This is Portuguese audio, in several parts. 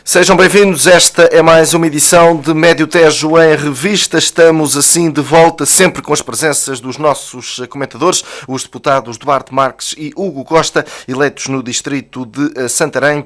Sejam bem-vindos, esta é mais uma edição de Médio Tejo em Revista. Estamos assim de volta, sempre com as presenças dos nossos comentadores, os deputados Duarte Marques e Hugo Costa, eleitos no distrito de Santarém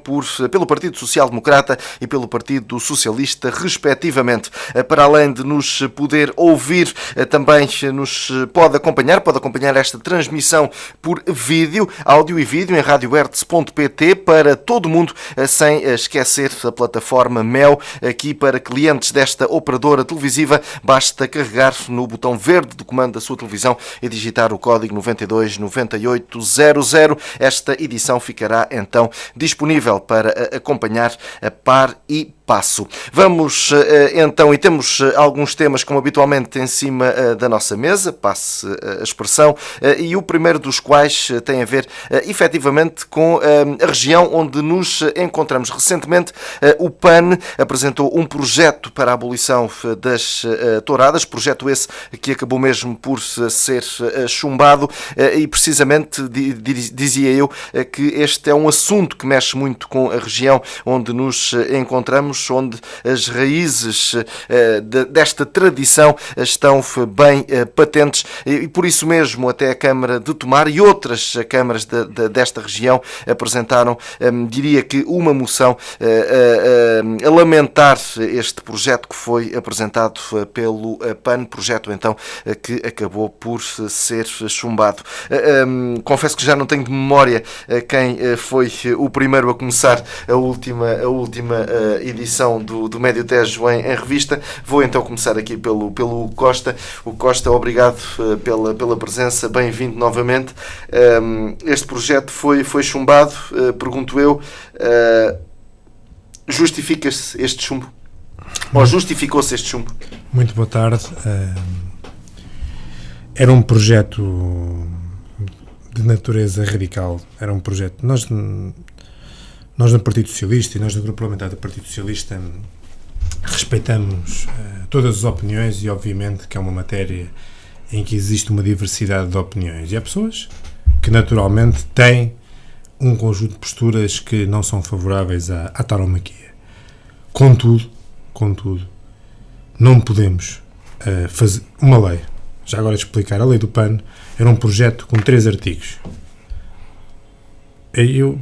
pelo Partido Social Democrata e pelo Partido Socialista, respectivamente. Para além de nos poder ouvir, também nos pode acompanhar esta transmissão por vídeo, áudio e vídeo em radiohertz.pt para todo o mundo, sem esquecer a plataforma Mel. Aqui para clientes desta operadora televisiva basta carregar no botão verde do comando da sua televisão e digitar o código 929800. Esta edição ficará então disponível para acompanhar a par e passo. Vamos então, e temos alguns temas como habitualmente em cima da nossa mesa, passe a expressão, e o primeiro dos quais tem a ver efetivamente com a região onde nos encontramos. Recentemente o PAN apresentou um projeto para a abolição das touradas, projeto esse que acabou mesmo por ser chumbado, e precisamente dizia eu que este é um assunto que mexe muito com a região onde nos encontramos, onde as raízes desta tradição estão bem patentes, e por isso mesmo até a Câmara de Tomar e outras câmaras desta região apresentaram, diria que uma moção a lamentar este projeto que foi apresentado pelo PAN, projeto então que acabou por ser chumbado. Confesso que já não tenho de memória quem foi o primeiro a começar a última edição do Médio Tejo em Revista. Vou então começar aqui pelo Costa. O Costa, obrigado pela presença, bem-vindo novamente. Este projeto foi chumbado, pergunto eu, justifica-se este chumbo? Ou justificou-se este chumbo? Muito boa tarde. Era um projeto de natureza radical. Era um projeto... Nós no Partido Socialista e nós no Grupo Parlamentar do Partido Socialista respeitamos todas as opiniões e obviamente que é uma matéria em que existe uma diversidade de opiniões. E há pessoas que naturalmente têm um conjunto de posturas que não são favoráveis à tauromaquia. Contudo, não podemos fazer uma lei. Já agora explicar, a lei do PAN era um projeto com 3 artigos.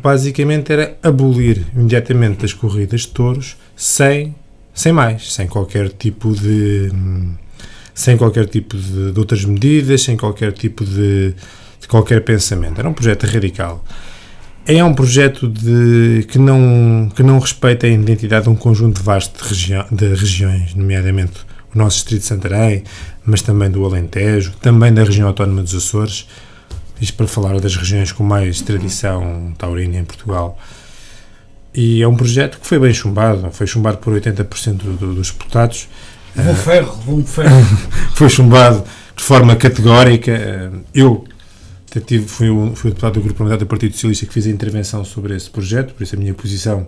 Basicamente era abolir imediatamente as corridas de touros sem qualquer tipo de outras medidas, sem qualquer tipo de qualquer pensamento. Era um projeto radical. É um projeto que não respeita a identidade de um conjunto vasto de regiões, nomeadamente o nosso distrito de Santarém, mas também do Alentejo, também da região autónoma dos Açores. Isto para falar das regiões com mais tradição taurina em Portugal. E é um projeto que foi bem chumbado. Foi chumbado por 80% dos deputados. Vou ferro. Foi chumbado de forma categórica. Eu fui o deputado do Grupo Parlamentar do Partido Socialista que fiz a intervenção sobre esse projeto, por isso a minha posição,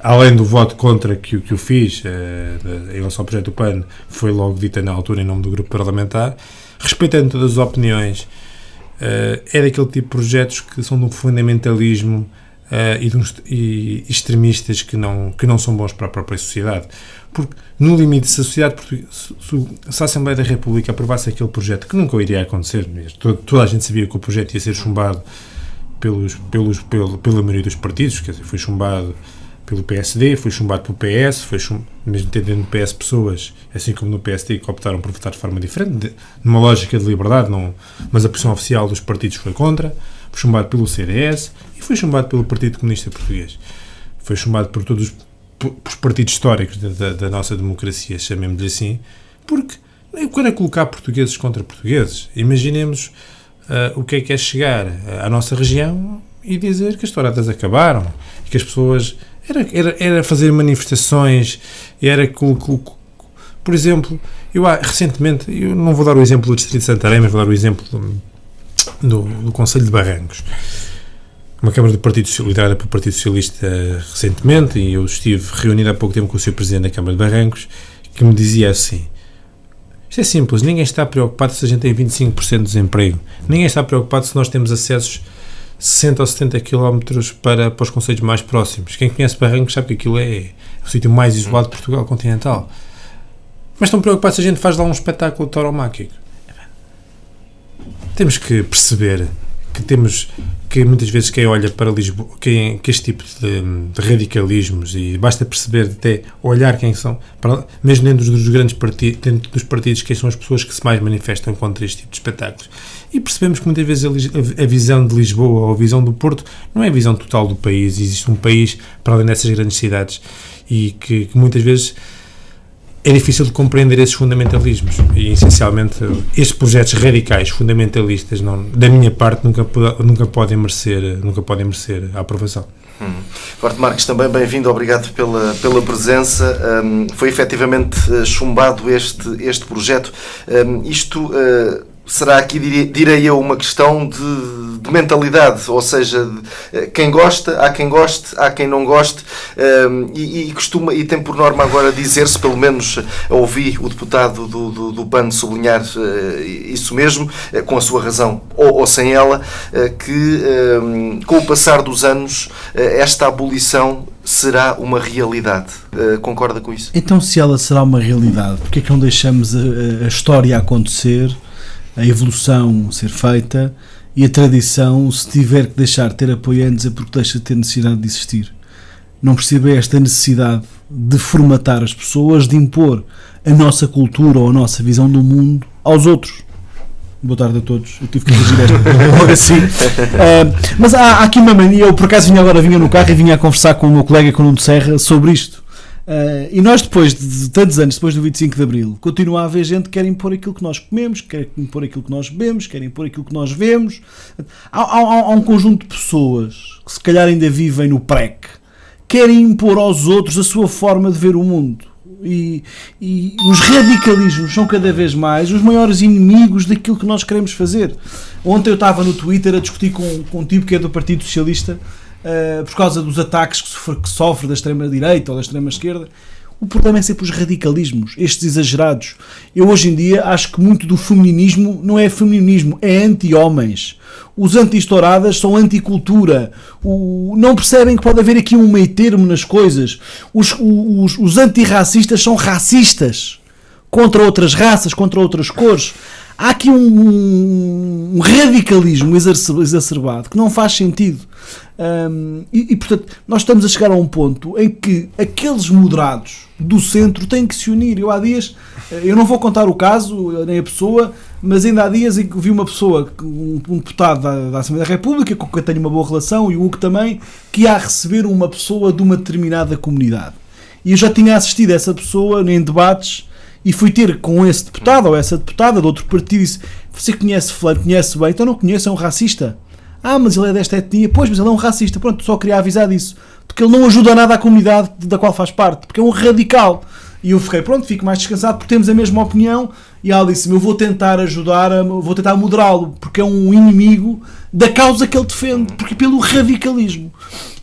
além do voto contra que eu fiz em relação ao projeto do PAN, foi logo dita na altura em nome do Grupo Parlamentar. Respeitando todas as opiniões, é daquele tipo de projetos que são de um fundamentalismo e extremistas que não são bons para a própria sociedade. Porque, no limite, se a sociedade portuguesa, se a Assembleia da República aprovasse aquele projeto, que nunca iria acontecer, toda a gente sabia que o projeto ia ser chumbado pela maioria dos partidos, quer dizer, foi chumbado pelo PSD, foi chumbado pelo PS, mesmo tendo no PS pessoas, assim como no PSD, que optaram por votar de forma diferente, numa lógica de liberdade, mas a posição oficial dos partidos foi contra, foi chumbado pelo CDS e foi chumbado pelo Partido Comunista Português. Foi chumbado por todos os partidos históricos da nossa democracia, chamemos-lhe assim, porque eu quero colocar portugueses contra portugueses. Imaginemos o que é chegar à nossa região e dizer que as touradas acabaram e que as pessoas... Era fazer manifestações, por exemplo, recentemente, eu não vou dar o exemplo do Distrito de Santarém, mas vou dar o exemplo do Concelho de Barrancos, uma Câmara do Partido Socialista, liderada pelo Partido Socialista recentemente, e eu estive reunido há pouco tempo com o Sr. Presidente da Câmara de Barrancos, que me dizia assim: isto é simples, ninguém está preocupado se a gente tem 25% de desemprego, ninguém está preocupado se nós temos acessos 60 ou 70 km para os concelhos mais próximos. Quem conhece Barrancos sabe que aquilo é o sítio mais isolado de Portugal continental. Mas estão preocupados se a gente faz lá um espetáculo tauromáquico. Temos que perceber que muitas vezes quem olha para Lisboa, que este tipo de radicalismos, e basta perceber até olhar quem são, mesmo dentro dos grandes partidos, dentro dos partidos, quem são as pessoas que se mais manifestam contra este tipo de espetáculos. E percebemos que muitas vezes a visão de Lisboa ou a visão do Porto não é a visão total do país. Existe um país para além dessas grandes cidades e que muitas vezes é difícil de compreender esses fundamentalismos e, essencialmente, estes projetos radicais, fundamentalistas, da minha parte, nunca podem merecer a aprovação. Duarte Marques, também bem-vindo, obrigado pela presença. Foi efetivamente chumbado este projeto. Isto será aqui, direi eu, uma questão de mentalidade, ou seja, quem gosta, há quem goste, há quem não goste, e tem por norma agora dizer-se, pelo menos ouvi o deputado do PAN sublinhar isso mesmo, com a sua razão ou sem ela, que com o passar dos anos esta abolição será uma realidade. Concorda com isso? Então, se ela será uma realidade, porque é que não deixamos a história acontecer, a evolução ser feita e a tradição, se tiver que deixar de ter apoiantes, é porque deixa de ter necessidade de existir? Não percebo esta necessidade de formatar as pessoas, de impor a nossa cultura ou a nossa visão do mundo aos outros. Boa tarde a todos, eu tive que corrigir esta logo assim. Mas há aqui uma mania, eu por acaso vinha no carro e vinha a conversar com o meu colega, com o Nuno Serra, sobre isto. E nós, depois de tantos anos, depois do 25 de Abril, continua a haver gente que quer impor aquilo que nós comemos, quer impor aquilo que nós bebemos, quer impor aquilo que nós vemos. Há um conjunto de pessoas que se calhar ainda vivem no PREC, querem impor aos outros a sua forma de ver o mundo. E os radicalismos são cada vez mais os maiores inimigos daquilo que nós queremos fazer. Ontem eu estava no Twitter a discutir com um tipo que é do Partido Socialista, por causa dos ataques que sofre da extrema-direita ou da extrema-esquerda. O problema é sempre os radicalismos, estes exagerados. Eu hoje em dia acho que muito do feminismo não é feminismo, é anti-homens. Os anti-estouradas são anti-cultura. Não percebem que pode haver aqui um meio termo nas coisas. Os antirracistas são racistas contra outras raças, contra outras cores. Há aqui um radicalismo exacerbado que não faz sentido. Portanto, nós estamos a chegar a um ponto em que aqueles moderados do centro têm que se unir. Eu há dias, eu não vou contar o caso, nem a pessoa, mas ainda há dias em que vi uma pessoa, um deputado da Assembleia da República, com quem eu tenho uma boa relação, e o Hugo também, que ia receber uma pessoa de uma determinada comunidade. E eu já tinha assistido a essa pessoa em debates, e fui ter com esse deputado ou essa deputada de outro partido e disse: você conhece fulano, conhece bem? Então não conheço, é um racista. Mas ele é desta etnia. Pois, mas ele é um racista. Pronto, só queria avisar disso. Porque ele não ajuda nada à comunidade da qual faz parte. Porque é um radical. E eu fiquei, pronto, fico mais descansado porque temos a mesma opinião. E ela disse-me: eu vou tentar ajudar, vou tentar moderá-lo, porque é um inimigo da causa que ele defende, porque pelo radicalismo.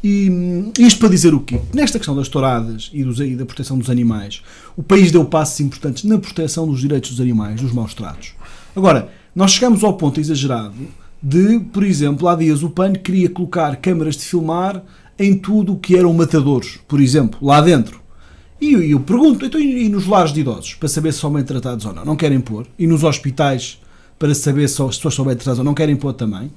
E isto para dizer o quê? Nesta questão das touradas e da proteção dos animais, o país deu passos importantes na proteção dos direitos dos animais, dos maus-tratos. Agora, nós chegamos ao ponto exagerado de, por exemplo, há dias o PAN queria colocar câmaras de filmar em tudo o que eram matadores, por exemplo, lá dentro. E eu pergunto, então, e nos lares de idosos, para saber se são bem tratados ou não? Não querem pôr? E nos hospitais, para saber se as pessoas são bem tratadas ou não querem pôr também?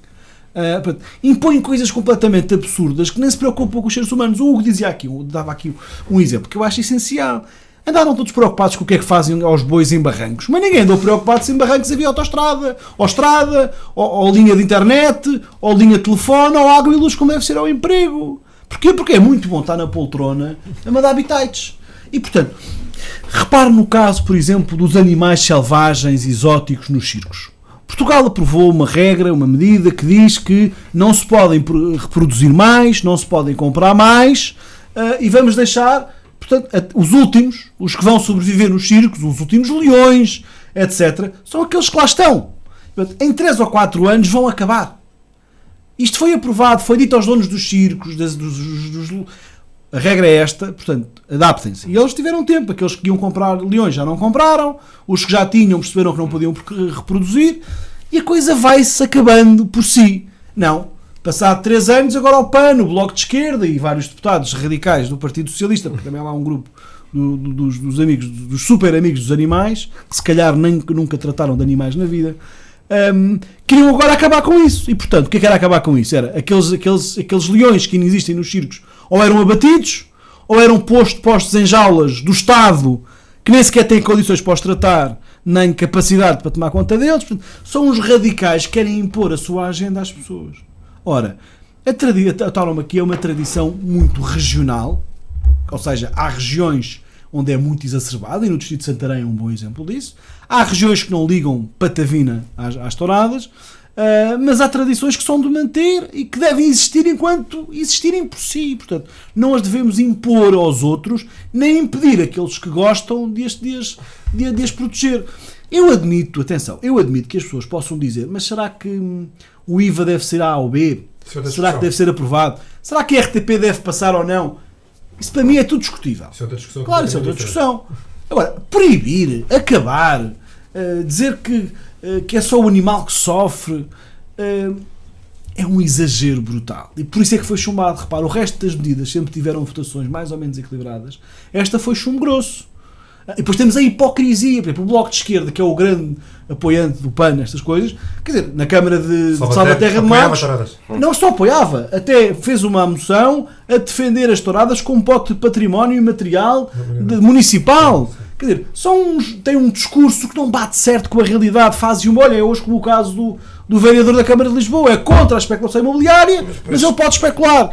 Impõem coisas completamente absurdas que nem se preocupam com os seres humanos. O Hugo dava aqui um exemplo que eu acho essencial. Andaram todos preocupados com o que é que fazem aos bois em barrancos, mas ninguém andou preocupado se em barrancos havia autoestrada, ou estrada, ou linha de internet, ou linha de telefone, ou água e luz, como deve ser ao emprego. Porquê? Porque é muito bom estar na poltrona a mandar habitats. E, portanto, repare no caso, por exemplo, dos animais selvagens exóticos nos circos. Portugal aprovou uma regra, uma medida que diz que não se podem reproduzir mais, não se podem comprar mais, e vamos deixar, portanto, os últimos, os que vão sobreviver nos circos, os últimos leões, etc., são aqueles que lá estão. Portanto, em 3 ou 4 anos vão acabar. Isto foi aprovado, foi dito aos donos dos circos, a regra é esta, portanto, adaptem-se. E eles tiveram tempo, aqueles que iam comprar leões já não compraram, os que já tinham perceberam que não podiam reproduzir, e a coisa vai-se acabando por si. Não, Passado 3 anos, agora o PAN, o Bloco de Esquerda e vários deputados radicais do Partido Socialista, porque também há lá um grupo dos amigos, dos super amigos dos animais, que se calhar nunca trataram de animais na vida, queriam agora acabar com isso. E portanto, o que era acabar com isso? Era aqueles leões que ainda existem nos circos, ou eram abatidos, ou eram postos em jaulas do Estado, que nem sequer têm condições para os tratar, nem capacidade para tomar conta deles. Portanto, são os radicais que querem impor a sua agenda às pessoas. Ora, a tauromaquia é uma tradição muito regional, ou seja, há regiões onde é muito exacerbada, e no Distrito de Santarém é um bom exemplo disso. Há regiões que não ligam patavina às touradas, mas há tradições que são de manter e que devem existir enquanto existirem por si. Portanto, não as devemos impor aos outros, nem impedir aqueles que gostam de as proteger. Eu admito que as pessoas possam dizer, mas será que o IVA deve ser A ou B? Será que deve ser aprovado? Será que a RTP deve passar ou não? Isso para mim é tudo discutível. Isso é outra discussão. Claro, isso é outra discussão. Agora, proibir, acabar, dizer que é só o animal que sofre, é um exagero brutal. E por isso é que foi chumbado. Repara, o resto das medidas sempre tiveram votações mais ou menos equilibradas. Esta foi chumbo grosso. E depois temos a hipocrisia. Por exemplo, o Bloco de Esquerda, que é o grande apoiante do PAN nestas coisas, quer dizer, na Câmara de Salvaterra de Matos, não só apoiava, até fez uma moção a defender as touradas como pote de património imaterial municipal. Quer dizer, têm um discurso que não bate certo com a realidade, fazem uma, olha, é hoje como o caso do vereador da Câmara de Lisboa, é contra a especulação imobiliária, mas ele pode especular.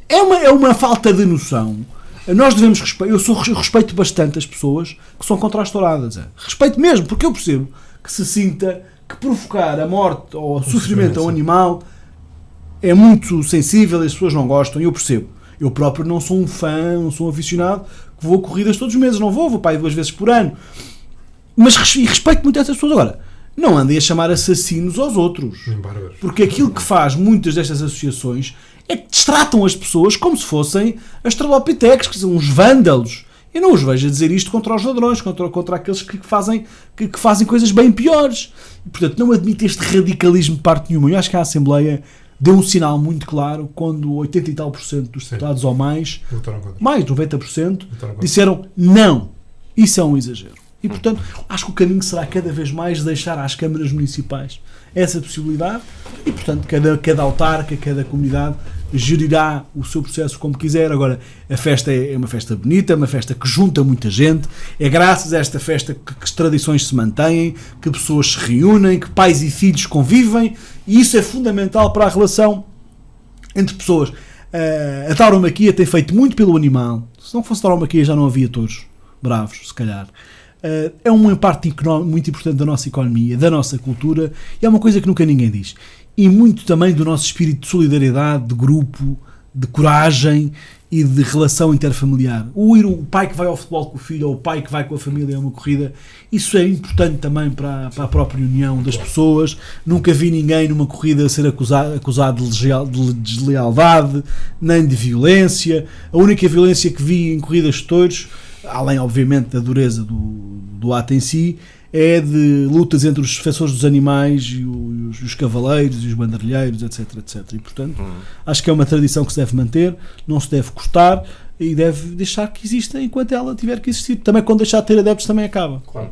É uma falta de noção. Nós devemos respeitar. Eu respeito bastante as pessoas que são contra as touradas. Respeito mesmo, porque eu percebo que se sinta que provocar a morte ou o sofrimento a um animal é muito sensível e as pessoas não gostam, e eu percebo. Eu próprio não sou um fã, não sou um aficionado que vou a corridas todos os meses, não vou para aí 2 vezes por ano. Mas respeito muito essas pessoas. Agora, não andem a chamar assassinos aos outros. Porque aquilo que faz muitas destas associações é que destratam as pessoas como se fossem astralopiteques, que são uns vândalos. Eu não os vejo a dizer isto contra os ladrões, contra aqueles que fazem coisas bem piores. E, portanto, não admito este radicalismo de parte nenhuma. Eu acho que a Assembleia deu um sinal muito claro quando 80 e tal % dos deputados ou mais de 90%, disseram não. Isso é um exagero. E, portanto, acho que o caminho será cada vez mais deixar às câmaras municipais essa possibilidade e, portanto, cada autarca, cada comunidade gerirá o seu processo como quiser. Agora, a festa é uma festa bonita, é uma festa que junta muita gente, é graças a esta festa que as tradições se mantêm, que pessoas se reúnem, que pais e filhos convivem, e isso é fundamental para a relação entre pessoas. A tauromaquia tem feito muito pelo animal. Se não fosse tauromaquia já não havia touros bravos, se calhar. É uma parte muito importante da nossa economia, da nossa cultura, e é uma coisa que nunca ninguém diz. E muito também do nosso espírito de solidariedade, de grupo, de coragem e de relação interfamiliar. O pai que vai ao futebol com o filho, ou o pai que vai com a família a uma corrida, isso é importante também para a própria união das pessoas. Nunca vi ninguém numa corrida ser acusado de deslealdade, nem de violência. A única violência que vi em corridas de touros, além obviamente da dureza do ato em si, é de lutas entre os defensores dos animais e os cavaleiros e os bandeirilheiros, etc, etc. E, portanto, acho que é uma tradição que se deve manter, não se deve cortar e deve deixar que exista enquanto ela tiver que existir. Também quando deixar de ter adeptos também acaba. Claro,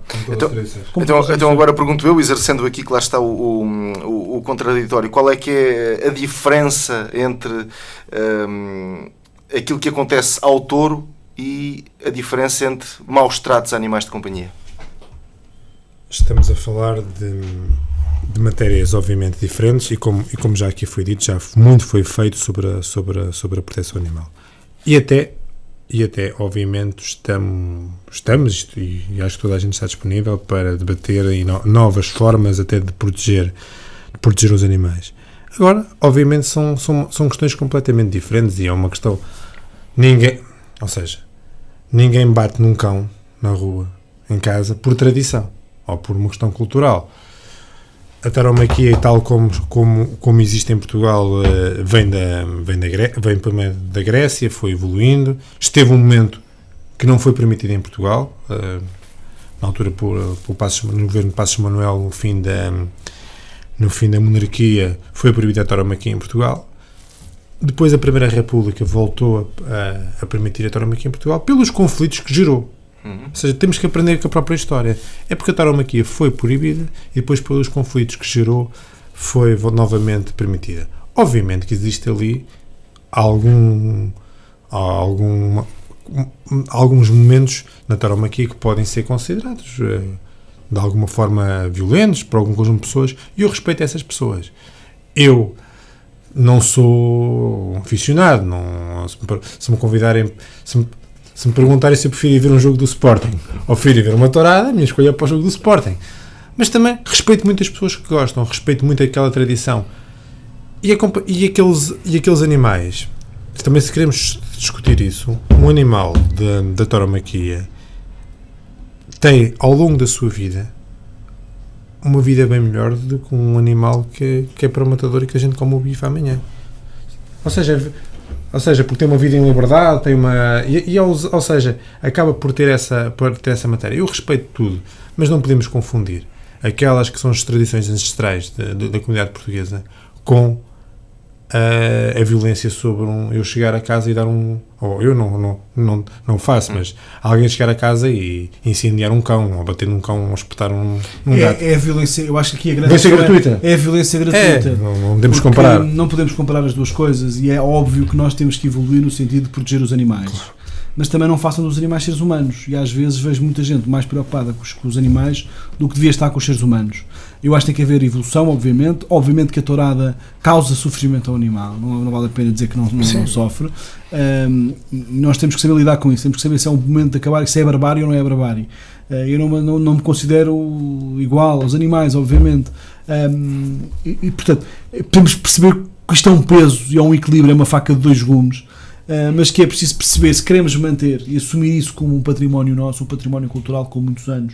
então agora pergunto eu, exercendo aqui que lá está o contraditório, qual é que é a diferença entre aquilo que acontece ao touro e a diferença entre maus tratos a animais de companhia? Estamos a falar de matérias obviamente diferentes e como já aqui foi dito, já muito foi feito sobre a proteção animal. E até obviamente estamos e acho que toda a gente está disponível para debater novas formas até de proteger os animais. Agora, obviamente são questões completamente diferentes e é uma questão... Ninguém bate num cão na rua, em casa, por tradição ou por uma questão cultural. A tauromaquia, tal como existe em Portugal, vem primeiro da Grécia, foi evoluindo. Esteve um momento que não foi permitido em Portugal, na altura no governo de Passos Manuel, no fim da monarquia, foi proibida a tauromaquia em Portugal. depois a Primeira República voltou a permitir a tauromaquia em Portugal pelos conflitos que gerou. Ou seja, temos que aprender com a própria história. É porque a tauromaquia foi proibida e depois pelos conflitos que gerou foi novamente permitida. Obviamente que existe ali alguns momentos na tauromaquia que podem ser considerados de alguma forma violentos para algum conjunto de pessoas, e eu respeito essas pessoas. Eu não sou aficionado, se me convidarem, se me perguntarem se eu prefiro ir ver um jogo do Sporting ou prefiro ir ver uma tourada, a minha escolha é para o jogo do Sporting. Mas também respeito muitas pessoas que gostam, respeito muito aquela tradição. E aqueles animais, também se queremos discutir isso, um animal da tauromaquia tem, ao longo da sua vida, uma vida bem melhor do que um animal que é para o matador e que a gente come o bife amanhã. Ou seja, porque tem uma vida em liberdade, tem uma... ou seja, acaba por ter essa matéria. Eu respeito tudo, mas não podemos confundir aquelas que são as tradições ancestrais da comunidade portuguesa com a violência sobre eu chegar a casa e dar ou eu não faço, mas alguém chegar a casa e incendiar um cão, ou bater num cão, ou espetar um gato. É a violência, eu acho que aqui a grande violência gratuita. É a violência gratuita. Não podemos comparar. Não podemos comparar as duas coisas, e é óbvio que nós temos que evoluir no sentido de proteger os animais. Claro. Mas também não façam dos animais seres humanos, e às vezes vejo muita gente mais preocupada com os animais do que devia estar com os seres humanos. Eu acho que tem que haver evolução, obviamente que a tourada causa sofrimento ao animal, não vale a pena dizer que não sofre. Nós temos que saber lidar com isso, temos que saber se é um momento de acabar, se é barbárie ou não é barbárie. Eu não me considero igual aos animais, obviamente, e portanto temos que perceber que isto é um peso e é um equilíbrio, é uma faca de dois gumes. Mas que é preciso perceber se queremos manter e assumir isso como um património nosso, um património cultural com muitos anos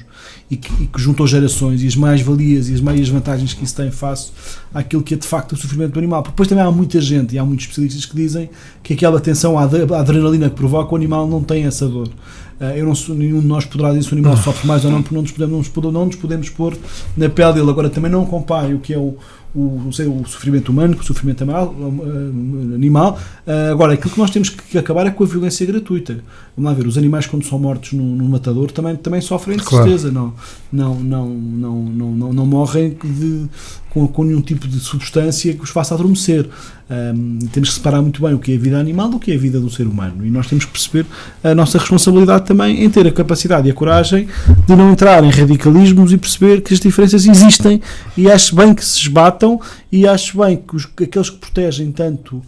e que juntou gerações, e as mais-valias e as maias vantagens que isso tem face àquilo que é de facto o sofrimento do animal. Porque depois também há muita gente e há muitos especialistas que dizem que aquela tensão, a adrenalina que provoca, o animal não tem essa dor. Nenhum de nós poderá dizer se o animal sofre mais ou não, porque não nos podemos pôr na pele dele. Agora, também não compare o que é o sofrimento humano com o sofrimento animal. Agora, aquilo que nós temos que acabar é com a violência gratuita. Vamos lá ver, os animais quando são mortos no matador também sofrem de certeza, não morrem com nenhum tipo de substância que os faça adormecer. Temos que separar muito bem o que é a vida animal do que é a vida do ser humano, e nós temos que perceber a nossa responsabilidade também em ter a capacidade e a coragem de não entrar em radicalismos e perceber que as diferenças existem, e acho bem que se esbatam, e acho bem que aqueles que protegem tanto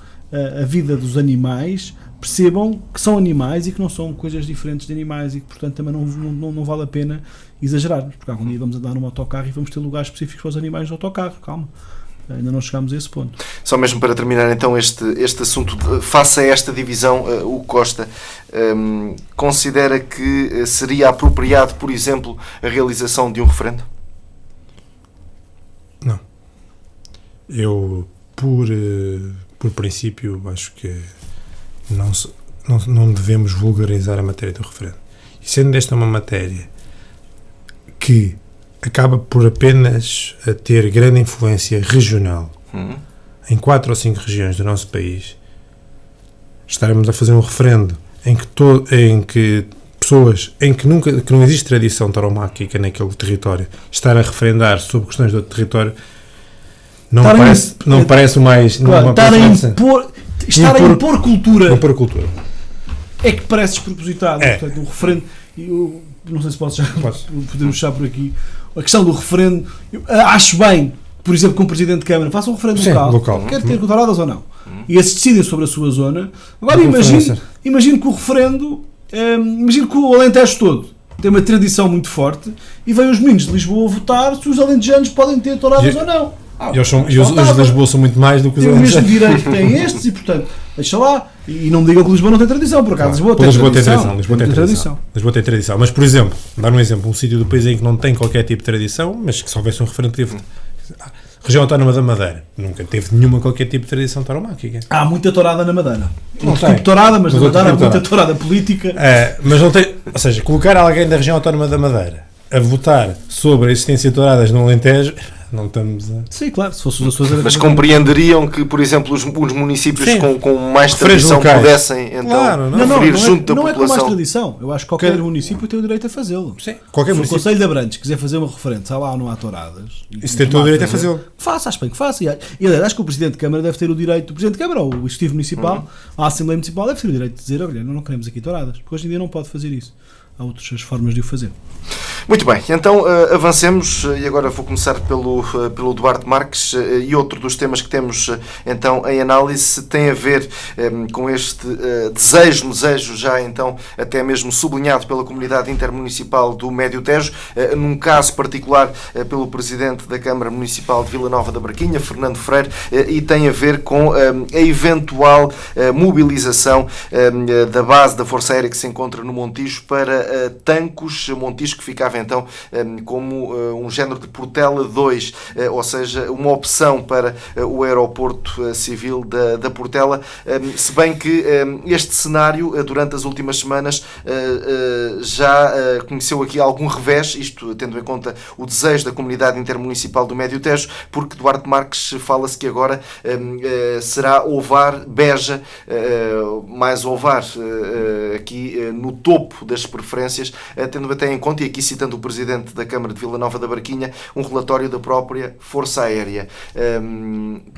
a vida dos animais percebam que são animais e que não são coisas diferentes de animais, e que portanto também não vale a pena exagerarmos, porque algum dia vamos andar num autocarro e vamos ter lugares específicos para os animais do autocarro. Calma, ainda não chegámos a esse ponto. Só mesmo para terminar então este assunto, face a esta divisão, o Costa considera que seria apropriado, por exemplo, a realização de um referendo? Não. Eu, por princípio, acho que não devemos vulgarizar a matéria do referendo. E sendo esta uma matéria que acaba por apenas ter grande influência regional em 4 ou 5 regiões do nosso país, estaremos a fazer um referendo em que pessoas que não existe tradição tauromáquica naquele território, estar a referendar sobre questões do outro território não parece o mais... Claro, estar a impor cultura. Impor cultura. É que parece despropositado. Portanto, o referendo... Eu não sei se podemos fechar por aqui. A questão do referendo... Acho bem, por exemplo, que um Presidente de Câmara faça um referendo local. Quer ter touradas ou não. E esses decidem sobre a sua zona. Agora imagino que o referendo... imagino que o Alentejo todo tem uma tradição muito forte e vêm os meninos de Lisboa votar se os alentejanos podem ter touradas ou não. Os de Lisboa são muito mais do que os alentejanos. Tem o mesmo direito que têm estes, e portanto, deixa lá. E não me digam que Lisboa não tem tradição, por acaso. Lisboa tem tradição. Mas, por exemplo, dar um exemplo, um sítio do país em que não tem qualquer tipo de tradição, mas que se houvesse um referendo, a região autónoma da Madeira nunca teve qualquer tipo de tradição tauromáquica. Há muita tourada na Madeira. Não tem. Tipo tourada, mas na Madeira há muita tourada política. Mas não tem. Ou seja, colocar alguém da região autónoma da Madeira a votar sobre a existência de touradas no Alentejo, Não estamos a... Sim, claro, se fosse os Açores era Mas completamente- compreenderiam que, por exemplo, os municípios Sim. com mais Referes tradição locais. pudessem então Claro, não. referir não junto da não é com mais população. tradição. Eu acho que qualquer município tem o direito a fazê-lo. Sim, qualquer Se o município. Conselho de Abrantes quiser fazer uma referente, há lá ou não há touradas. Isso tem todo o direito a fazê-lo. Faça, acho bem que faça. E aliás, acho que o Presidente de Câmara deve ter o direito, o Presidente de Câmara ou o Executivo Municipal, a Assembleia Municipal deve ter o direito de dizer, olha, não queremos aqui touradas, porque hoje em dia não pode fazer isso. Há outras formas de o fazer. Muito bem, então avancemos e agora vou começar pelo Duarte Marques e outro dos temas que temos então em análise tem a ver com este desejo já então até mesmo sublinhado pela comunidade intermunicipal do Médio Tejo, num caso particular pelo Presidente da Câmara Municipal de Vila Nova da Barquinha, Fernando Freire, e tem a ver com a eventual mobilização da base da Força Aérea que se encontra no Montijo para Tancos, Montijo que ficava então como um género de Portela 2, ou seja, uma opção para o aeroporto civil da Portela, se bem que este cenário durante as últimas semanas já conheceu aqui algum revés, isto tendo em conta o desejo da comunidade intermunicipal do Médio Tejo, porque Duarte Marques fala-se que agora será Ovar-Beja, mais Ovar aqui no topo das preferências, tendo até em conta, e aqui citando o Presidente da Câmara de Vila Nova da Barquinha, um relatório da própria Força Aérea.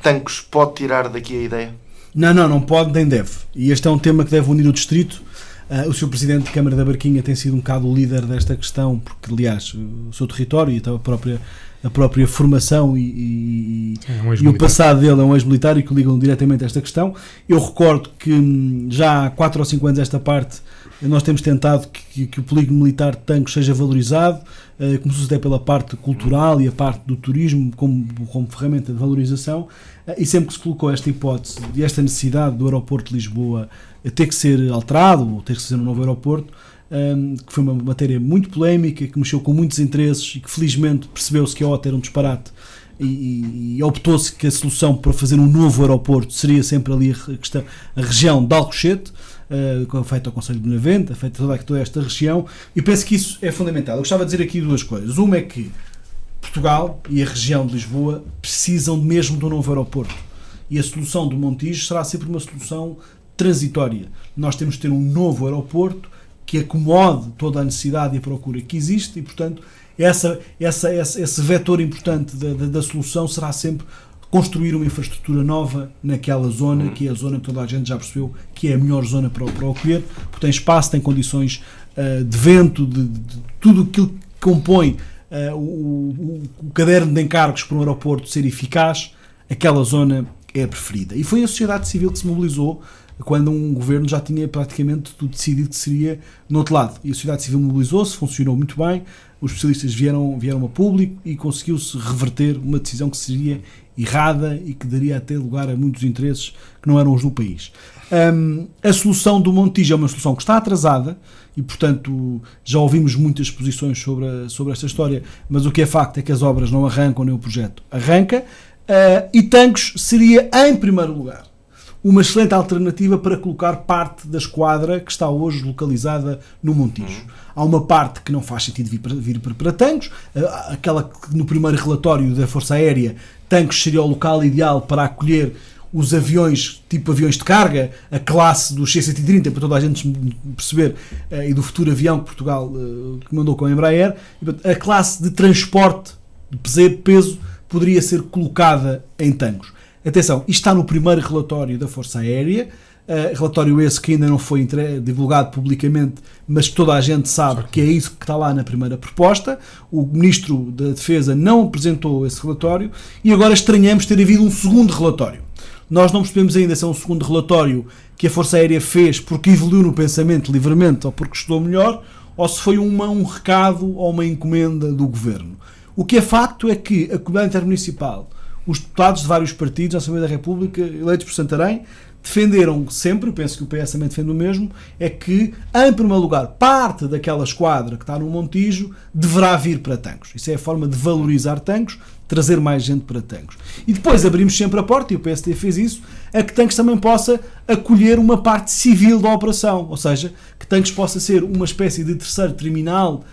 Tancos pode tirar daqui a ideia? Não pode nem deve. E este é um tema que deve unir o Distrito. O Sr. Presidente de Câmara da Barquinha tem sido um bocado o líder desta questão, porque, aliás, o seu território e então a própria formação e o passado dele é um ex-militar e que ligam diretamente a esta questão. Eu recordo que já há 4 ou 5 anos esta parte nós temos tentado que o polígono militar de Tancos seja valorizado, começou até pela parte cultural e a parte do turismo como ferramenta de valorização, e sempre que se colocou esta hipótese e esta necessidade do aeroporto de Lisboa ter que ser alterado, ou ter que ser um novo aeroporto, que foi uma matéria muito polémica, que mexeu com muitos interesses e que felizmente percebeu-se que a OTA era um disparate e optou-se que a solução para fazer um novo aeroporto seria sempre ali a região de Alcochete, feito ao Conselho de Benavente, feito toda esta região, e penso que isso é fundamental. Eu gostava de dizer aqui duas coisas. Uma é que Portugal e a região de Lisboa precisam mesmo de um novo aeroporto, e a solução do Montijo será sempre uma solução transitória. Nós temos de ter um novo aeroporto que acomode toda a necessidade e a procura que existe, e portanto esse vetor importante da solução será sempre construir uma infraestrutura nova naquela zona, que é a zona que toda a gente já percebeu que é a melhor zona para o acolher, porque tem espaço, tem condições de vento, de tudo aquilo que compõe o caderno de encargos para um aeroporto ser eficaz. Aquela zona é a preferida. E foi a sociedade civil que se mobilizou quando um governo já tinha praticamente tudo decidido que seria no outro lado. E a sociedade civil mobilizou-se, funcionou muito bem, os especialistas vieram a público e conseguiu-se reverter uma decisão que seria errada e que daria até lugar a muitos interesses que não eram os do país. A solução do Montijo é uma solução que está atrasada e, portanto, já ouvimos muitas posições sobre esta história, mas o que é facto é que as obras não arrancam, nem o projeto arranca, e Tancos seria, em primeiro lugar, uma excelente alternativa para colocar parte da esquadra que está hoje localizada no Montijo. Há uma parte que não faz sentido vir para Tancos, aquela que no primeiro relatório da Força Aérea, Tancos seria o local ideal para acolher os aviões, tipo aviões de carga, a classe do C-130, para toda a gente perceber, e do futuro avião que Portugal que mandou com a Embraer, a classe de transporte de peso poderia ser colocada em Tancos. Atenção, isto está no primeiro relatório da Força Aérea, relatório esse que ainda não foi divulgado publicamente, mas que toda a gente sabe que é isso que está lá na primeira proposta. O Ministro da Defesa não apresentou esse relatório e agora estranhamos ter havido um segundo relatório. Nós não percebemos ainda se é um segundo relatório que a Força Aérea fez porque evoluiu no pensamento livremente ou porque estudou melhor, ou se foi um recado ou uma encomenda do Governo. O que é facto é que a comunidade intermunicipal, os deputados de vários partidos na Assembleia da República, eleitos por Santarém, defenderam sempre, penso que o PS também defende o mesmo, é que, em primeiro lugar, parte daquela esquadra que está no Montijo deverá vir para Tancos. Isso é a forma de valorizar Tancos, trazer mais gente para Tancos. E depois abrimos sempre a porta, e o PSD fez isso, a que Tancos também possa acolher uma parte civil da operação, ou seja, que Tancos possa ser uma espécie de terceiro terminal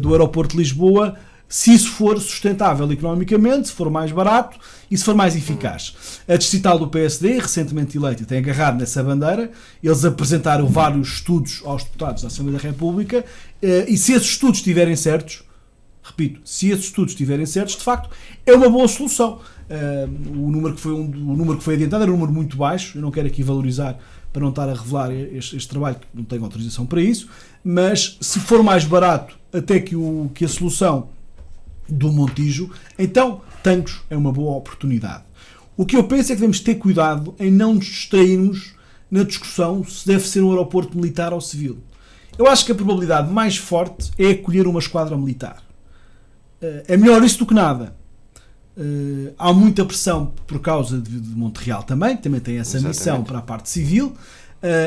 do aeroporto de Lisboa, se isso for sustentável economicamente, se for mais barato e se for mais eficaz. A distrital do PSD, recentemente eleita, tem agarrado nessa bandeira. Eles apresentaram vários estudos aos deputados da Assembleia da República, e se esses estudos estiverem certos, repito, se esses estudos estiverem certos, de facto, é uma boa solução. O número que foi adiantado era um número muito baixo. Eu não quero aqui valorizar para não estar a revelar este trabalho, que não tenho autorização para isso, mas se for mais barato até que a solução do Montijo, então Tancos é uma boa oportunidade. O que eu penso é que devemos ter cuidado em não nos distrairmos na discussão se deve ser um aeroporto militar ou civil. Eu acho que a probabilidade mais forte é acolher uma esquadra militar. É melhor isso do que nada. Há muita pressão por causa de Montreal também tem essa missão para a parte civil.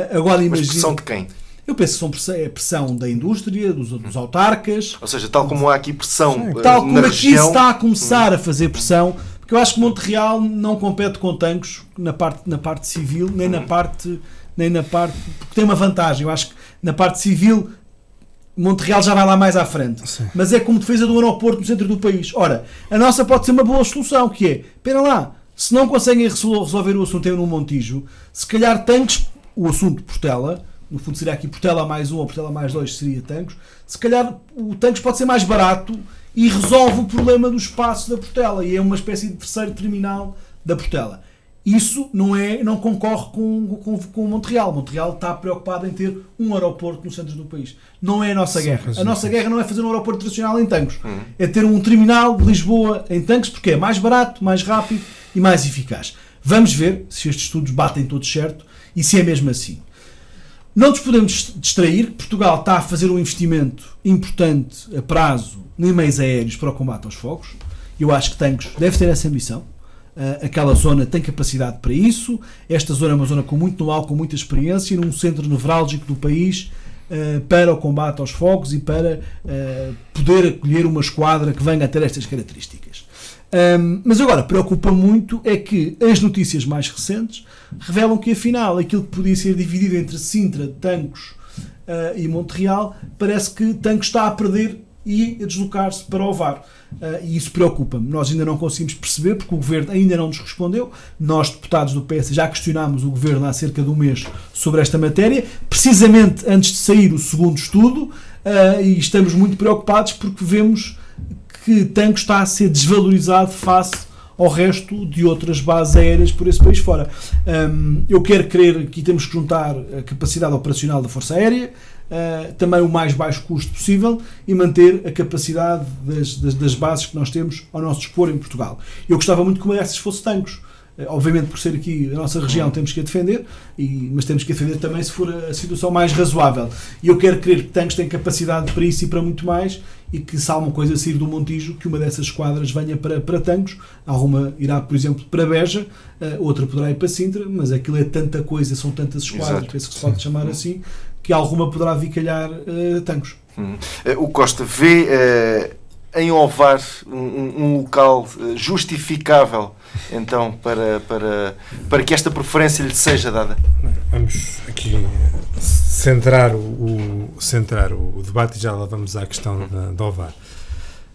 Agora imagino, mas pressão de quem? Eu penso que é pressão da indústria, dos autarcas. Ou seja, tal como há aqui pressão tal como na aqui região, se está a começar a fazer pressão, porque eu acho que Montreal não compete com Tancos na parte civil, nem na parte, porque tem uma vantagem. Eu acho que na parte civil Montreal já vai lá mais à frente. Sim. Mas é como defesa do aeroporto no centro do país. Ora, a nossa pode ser uma boa solução, que é, espera lá, se não conseguem resolver o assunto no Montijo, se calhar Tancos, o assunto Portela, no fundo seria aqui Portela mais 1 ou Portela mais 2 seria Tancos, se calhar o Tancos pode ser mais barato e resolve o problema do espaço da Portela, e é uma espécie de terceiro terminal da Portela. Isso não concorre com Montreal. Montreal está preocupado em ter um aeroporto no centro do país. Não é a nossa guerra. A nossa guerra não é fazer um aeroporto tradicional em Tancos. É ter um terminal de Lisboa em Tancos, porque é mais barato, mais rápido e mais eficaz. Vamos ver se estes estudos batem todos certo e se é mesmo assim. Não nos podemos distrair. Portugal está a fazer um investimento importante a prazo em meios aéreos para o combate aos fogos. Eu acho que Tancos deve ter essa missão. Aquela zona tem capacidade para isso. Esta zona é uma zona com muito know-how, com muita experiência, num centro nevrálgico do país para o combate aos fogos e para poder acolher uma esquadra que venha a ter estas características. Mas agora, preocupa muito é que as notícias mais recentes revelam que afinal aquilo que podia ser dividido entre Sintra, Tancos e Montreal, parece que Tancos está a perder e a deslocar-se para Ovar. E isso preocupa-me. Nós ainda não conseguimos perceber, porque o Governo ainda não nos respondeu. Nós, deputados do PS, já questionámos o Governo há cerca de um mês sobre esta matéria, precisamente antes de sair o segundo estudo, e estamos muito preocupados porque vemos que Tancos está a ser desvalorizado face ao resto de outras bases aéreas por esse país fora. Eu quero crer que temos que juntar a capacidade operacional da Força Aérea, também o mais baixo custo possível, e manter a capacidade das bases que nós temos ao nosso dispor em Portugal. Eu gostava muito que uma dessas fosse Tancos. Obviamente, por ser aqui a nossa região, temos que a defender, mas temos que a defender também se for a situação mais razoável. E eu quero crer que Tancos tem capacidade para isso e para muito mais, e que se há alguma coisa a sair do Montijo, que uma dessas esquadras venha para Tancos. Alguma irá, por exemplo, para Beja, outra poderá ir para Sintra, mas aquilo é tanta coisa, são tantas esquadras, penso que se pode chamar assim, que alguma poderá vir calhar Tancos. O Costa vê em Ovar um local justificável então para que esta preferência lhe seja dada? Vamos aqui centrar o debate e já lá vamos à questão de Ovar.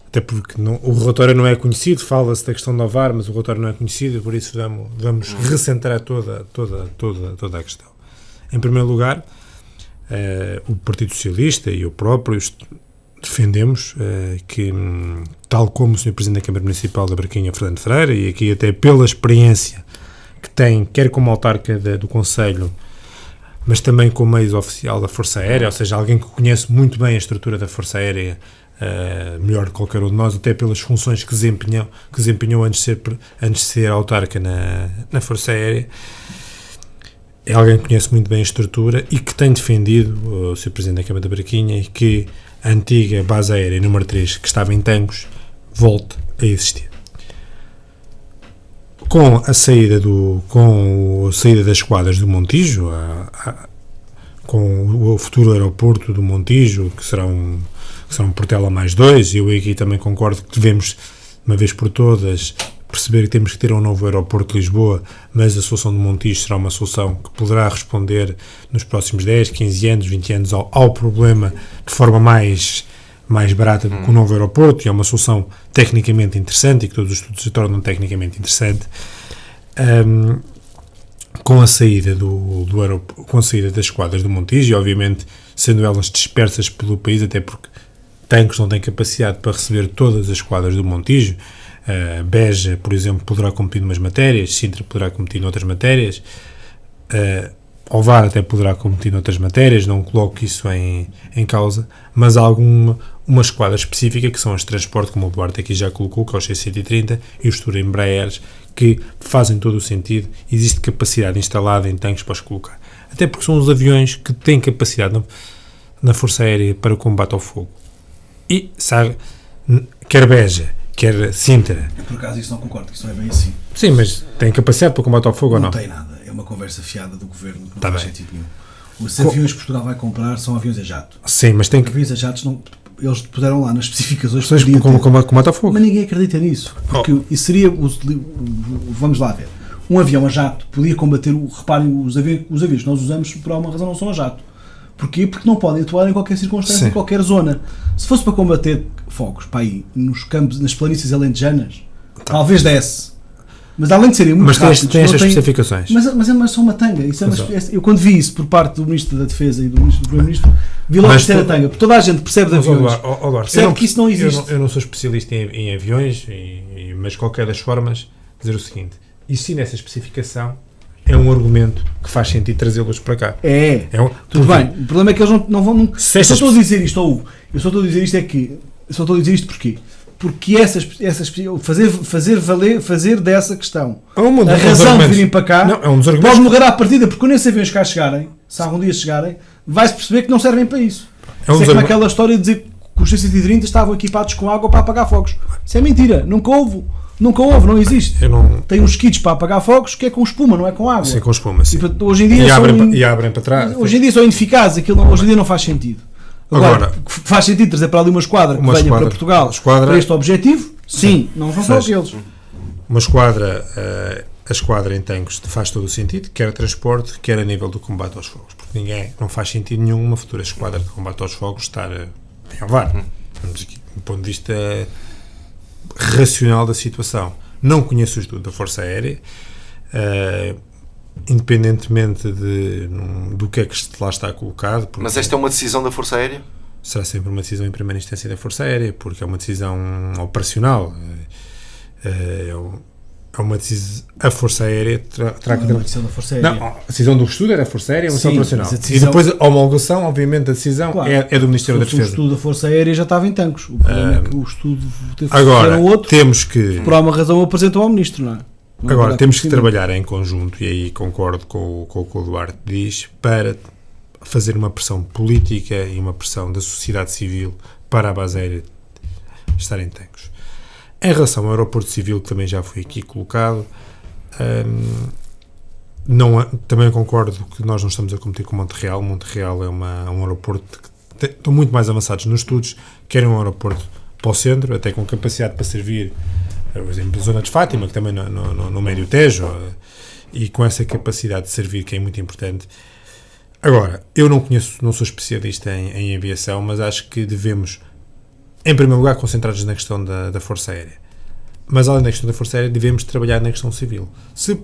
Até porque o relatório não é conhecido, fala-se da questão de Ovar, mas o relatório não é conhecido e por isso vamos recentrar toda a questão. Em primeiro lugar, o Partido Socialista e eu próprio defendemos que, tal como o Sr. Presidente da Câmara Municipal da Braquinha, Fernando Ferreira, e aqui até pela experiência que tem, quer como autarca do Conselho, mas também como ex-oficial da Força Aérea, ou seja, alguém que conhece muito bem a estrutura da Força Aérea, melhor que qualquer um de nós, até pelas funções que desempenhou antes de ser autarca na Força Aérea. É alguém que conhece muito bem a estrutura e que tem defendido, o Sr. Presidente da Câmara da Braquinha, e que a antiga base aérea número 3, que estava em Tancos, volte a existir. Com a saída das esquadras do Montijo, com o futuro aeroporto do Montijo, que será um Portela mais 2, eu aqui também concordo que devemos, uma vez por todas, perceber que temos que ter um novo aeroporto de Lisboa, mas a solução do Montijo será uma solução que poderá responder nos próximos 10, 15 anos, 20 anos ao problema de forma mais mais barata do que o novo aeroporto, e é uma solução tecnicamente interessante e que todos os estudos se tornam tecnicamente interessante. Com a saída do aeroporto, com a saída das esquadras do Montijo, e obviamente sendo elas dispersas pelo país, até porque Tancos não têm capacidade para receber todas as esquadras do Montijo. Beja, por exemplo, poderá competir numas matérias, Sintra poderá competir noutras matérias, Ovar até poderá competir noutras matérias, não coloco isso em causa, mas há uma esquadra específica, que são as de transporte, como o Duarte aqui já colocou, que é o C-130 e os Tour Embraers, que fazem todo o sentido. Existe capacidade instalada em tanques para os colocar. Até porque são os aviões que têm capacidade na Força Aérea para o combate ao fogo. E, sabe, quer Beja, quer Sintra... Por acaso isso não concordo, isso não é bem assim. Sim, mas tem capacidade para o combate ao fogo ou não? Não tem nada, é uma conversa fiada do Governo, não Tá faz bem. sentido nenhum. Os aviões que Portugal vai comprar são aviões a jato. Sim, mas tem que... Aviões a jatos, não, eles puderam lá nas especificações... Vocês podiam como ter. combate ao fogo? Mas ninguém acredita nisso, porque isso seria... Vamos lá ver. Um avião a jato podia combater... Reparem, os aviões que nós usamos, por alguma razão, não são a jato. Porquê? Porque não podem atuar em qualquer circunstância, Sim. em qualquer zona. Se fosse para combater fogos, para aí, nos campos, nas planícies alentejanas, talvez desse. Mas além de serem muito Mas rápidos... tem estas não têm- especificações. Mas são uma tanga. Isso é uma Exato. espécie- eu quando vi isso por parte do Ministro da Defesa e do Primeiro-Ministro, vi logo Mas que isso era tu- tanga. Porque toda a gente percebe de Mas, aviões. Duarte, Percebe que isso não existe. Eu não sou especialista em aviões, mas qualquer das formas, dizer o seguinte: e se nessa especificação é um argumento que faz sentido trazê-los para cá? É. porque- Tudo bem. O problema é que eles não vão... Eu Se só essas- estou a dizer isto, Hugo. Eu só estou a dizer isto é que... Eu só estou a dizer isto porquê? Porque fazer dessa questão É um dos a razão de argumentos. virem para cá, Não, é um dos argumentos. pode morrer à partida, porque quando esses aviões cá chegarem, se algum dia chegarem, vai-se perceber que não servem para isso. É um Isso é dos como argu- aquela história de dizer que os C-130 estavam equipados com água para apagar fogos. Isso é mentira, nunca houve, não existe. Eu não. Tem uns kits para apagar fogos que é com espuma, não é com água. Sim, com espuma, sim. E, portanto, hoje em dia E são abrem para trás. hoje em dia são ineficazes, hoje em dia não faz sentido. Agora, faz sentido trazer para ali uma esquadra que Uma venha esquadra- para Portugal esquadra- para este objetivo? Sim, não são só Seja, aqueles. Uma esquadra, a esquadra em tanques faz todo o sentido, quer a transporte, quer a nível do combate aos fogos, porque não faz sentido nenhum uma futura esquadra de combate aos fogos estar em Ovar. Vamos aqui, do ponto de vista racional da situação. Não conheço o estudo da Força Aérea, independentemente do que é que lá está colocado. Porque Mas esta é uma decisão da Força Aérea? será sempre uma decisão em primeira instância da Força Aérea, porque é uma decisão operacional. É uma decisão. A Força Aérea terá que. Não é uma decisão da Força Aérea. Não, a decisão do estudo era a Força Aérea, é uma decisão Sim, operacional. mas a decisão- E depois a homologação, obviamente, a decisão Claro. é do Ministério da Se fosse Defesa. o estudo da Força Aérea já estava em Tancos. O problema é que o estudo teve que Agora, fazer outro. temos que. Por alguma razão o apresentou ao Ministro, não é? Não Agora, é temos que possível. trabalhar em conjunto, e aí concordo com o que o Duarte diz, para fazer uma pressão política e uma pressão da sociedade civil para a base aérea estar em Tancos. Em relação ao aeroporto civil, que também já foi aqui colocado, também concordo que nós não estamos a competir com Monterreal. Monterreal é um aeroporto que estão muito mais avançados nos estudos, querem um aeroporto para o centro, até com capacidade para servir, por exemplo, a zona de Fátima, que também no Médio Tejo, e com essa capacidade de servir, que é muito importante. Agora, eu não sou especialista em aviação, mas acho que devemos, em primeiro lugar, concentrar-nos na questão da Força Aérea. Mas além da questão da Força Aérea, devemos trabalhar na questão civil. Se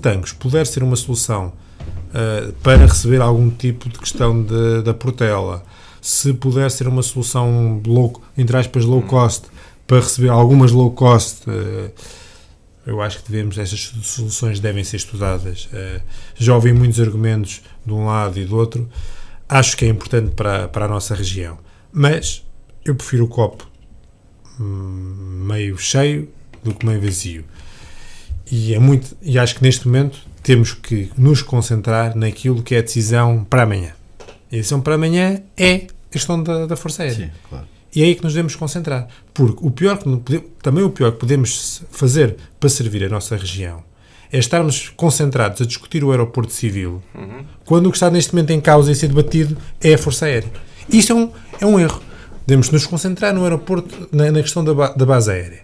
Tancos puder ser uma solução para receber algum tipo de questão da Portela, se puder ser uma solução entre aspas, low cost, para receber algumas low cost, eu acho que essas soluções devem ser estudadas. Já ouvi muitos argumentos de um lado e do outro. Acho que é importante para a nossa região. Mas eu prefiro o copo meio cheio do que meio vazio. E acho que neste momento temos que nos concentrar naquilo que é a decisão para amanhã. A decisão para amanhã é a questão da Força Aérea. Sim, claro. E é aí que nos devemos concentrar. Porque o pior que podemos fazer para servir a nossa região é estarmos concentrados a discutir o aeroporto civil, quando o que está neste momento em causa e ser debatido é a Força Aérea. Isto é um erro. Devemos nos concentrar no aeroporto, na questão da base aérea.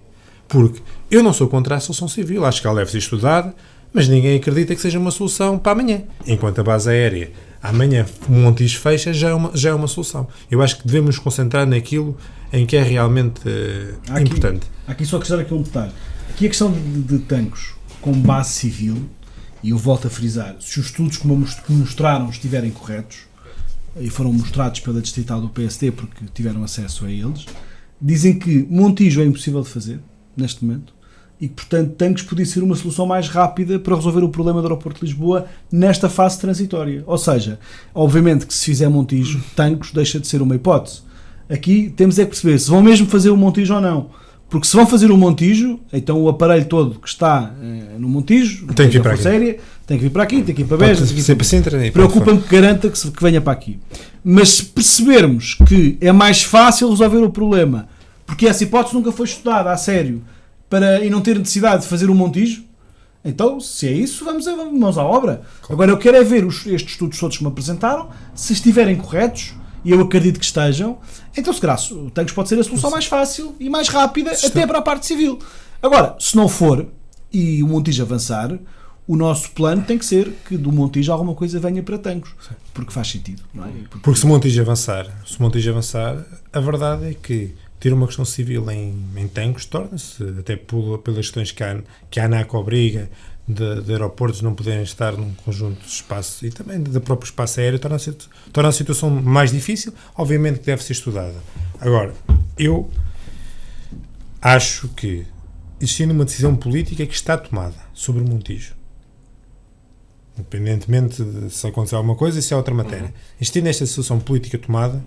Porque eu não sou contra a solução civil, acho que ela deve ser estudada, mas ninguém acredita que seja uma solução para amanhã. Enquanto a base aérea, amanhã, o Montijo fecha, já é uma solução. Eu acho que devemos nos concentrar naquilo em que é realmente importante. Há aqui só acrescentar aqui um detalhe. Aqui a questão de tanques com base civil, e eu volto a frisar, se os estudos que mostraram estiverem corretos, e foram mostrados pela distrital do PSD porque tiveram acesso a eles, dizem que Montijo é impossível de fazer, neste momento, e que, portanto, tanques podia ser uma solução mais rápida para resolver o problema do aeroporto de Lisboa nesta fase transitória. Ou seja, obviamente que se fizer Montijo, tanques deixa de ser uma hipótese. Aqui temos é que perceber se vão mesmo fazer o Montijo ou não. Porque se vão fazer o Montijo, então o aparelho todo que está no Montijo tem que vir para aqui. Tem que vir para aqui, tem que ir para Beja, preocupa-me que garanta que venha para aqui. Mas se percebermos que é mais fácil resolver o problema, porque essa hipótese nunca foi estudada a sério, e não ter necessidade de fazer o Montijo, então, se é isso, vamos à obra. Agora, eu quero é ver estes estudos todos que me apresentaram, se estiverem corretos, e eu acredito que estejam, então se calhar o tanques pode ser a solução mais fácil e mais rápida, até para a parte civil. Agora, se não for, e o Montijo avançar, o nosso plano tem que ser que do Montijo alguma coisa venha para tanques, porque faz sentido, não é? Porque se o Montijo avançar, a verdade é que ter uma questão civil em tanques torna-se, até pelas questões que a ANAC obriga de aeroportos não poderem estar num conjunto de espaço e também do próprio espaço aéreo, torna a situação mais difícil, obviamente que deve ser estudada. Agora, eu acho que existindo uma decisão política que está tomada sobre o Montijo, independentemente de se acontecer alguma coisa e se há outra matéria, existindo esta decisão política tomada,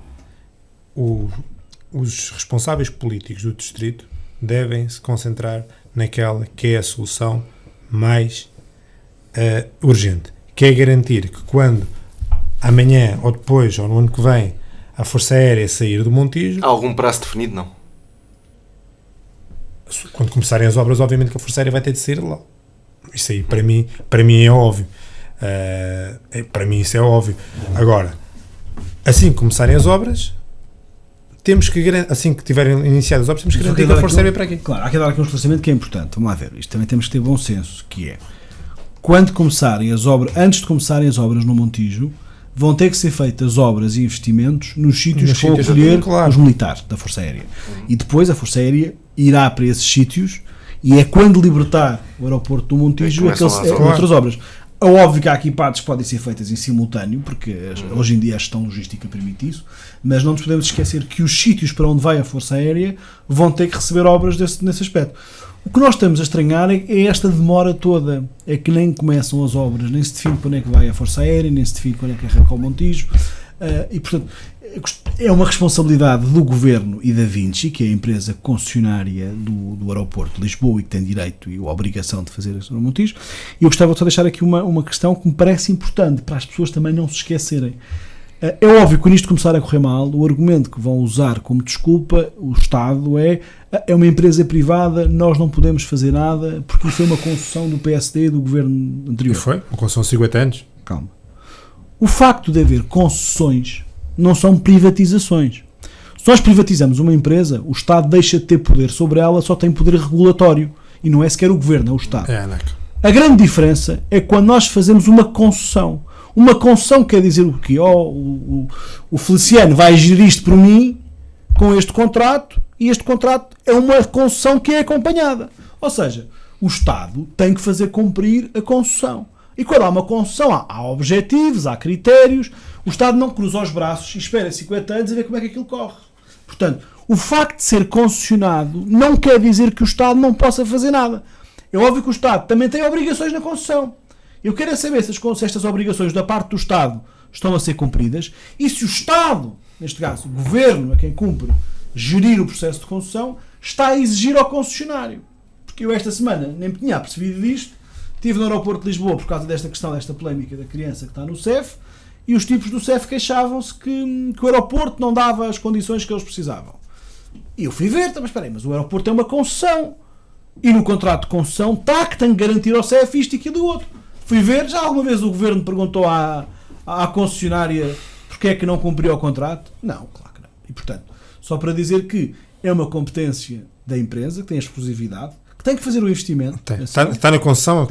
os responsáveis políticos do distrito devem se concentrar naquela que é a solução mais urgente, que é garantir que quando amanhã ou depois ou no ano que vem a Força Aérea sair do Montijo... Há algum prazo definido? Não. Quando começarem as obras, obviamente que a Força Aérea vai ter de sair de lá. Isso aí para mim é óbvio. Para mim isso é óbvio. Agora, assim que começarem as obras, temos que, assim que tiverem iniciado as obras, temos que garantir que a Força Aérea para aqui. Claro, há que dar aqui um esclarecimento que é importante. Vamos lá ver. Isto também temos que ter bom senso, que é, quando começarem as obras, antes de começarem as obras no Montijo, vão ter que ser feitas obras e investimentos nos sítios que vão acolher os militares da Força Aérea. E depois a Força Aérea irá para esses sítios e é quando libertar o aeroporto do Montijo outras obras. É óbvio que há aqui partes que podem ser feitas em simultâneo, porque hoje em dia a gestão logística permite isso, mas não nos podemos esquecer que os sítios para onde vai a Força Aérea vão ter que receber obras nesse aspecto. O que nós estamos a estranhar é esta demora toda, é que nem começam as obras, nem se define quando é que vai a Força Aérea, nem se define quando é que arranca o Montijo, e portanto é uma responsabilidade do Governo e da Vinci, que é a empresa concessionária do aeroporto de Lisboa e que tem direito e a obrigação de fazer isso no Montijo. E eu gostava só de deixar aqui uma questão que me parece importante para as pessoas também não se esquecerem. É óbvio que quando isto começar a correr mal, o argumento que vão usar como desculpa o Estado é uma empresa privada, nós não podemos fazer nada porque isso é uma concessão do PSD e do governo anterior. E foi? Uma concessão de 50 anos. Calma. O facto de haver concessões não são privatizações. Se nós privatizamos uma empresa, o Estado deixa de ter poder sobre ela, só tem poder regulatório. E não é sequer o Governo, é o Estado. É, ANAC. A grande diferença é quando nós fazemos uma concessão. Uma concessão quer dizer o quê? O Feliciano vai gerir isto por mim com este contrato e este contrato é uma concessão que é acompanhada. Ou seja, o Estado tem que fazer cumprir a concessão. E quando há uma concessão, há objetivos, há critérios. O Estado não cruza os braços e espera 50 anos a ver como é que aquilo corre. Portanto, o facto de ser concessionado não quer dizer que o Estado não possa fazer nada. É óbvio que o Estado também tem obrigações na concessão. Eu quero é saber se estas obrigações da parte do Estado estão a ser cumpridas e se o Estado, neste caso o Governo, a quem cumpre gerir o processo de concessão, está a exigir ao concessionário. Porque eu esta semana nem me tinha percebido disto. Estive no aeroporto de Lisboa por causa desta questão, desta polémica da criança que está no CEF, e os tipos do CEF queixavam-se que o aeroporto não dava as condições que eles precisavam. E eu fui ver, mas espera aí, mas o aeroporto é uma concessão. E no contrato de concessão está que tem que garantir ao CEF isto, aquilo e outro. Fui ver, já alguma vez o Governo perguntou à concessionária porque é que não cumpriu o contrato? Não, claro que não. E portanto, só para dizer que é uma competência da empresa, que tem a exclusividade, tem que fazer o investimento. Está na concessão,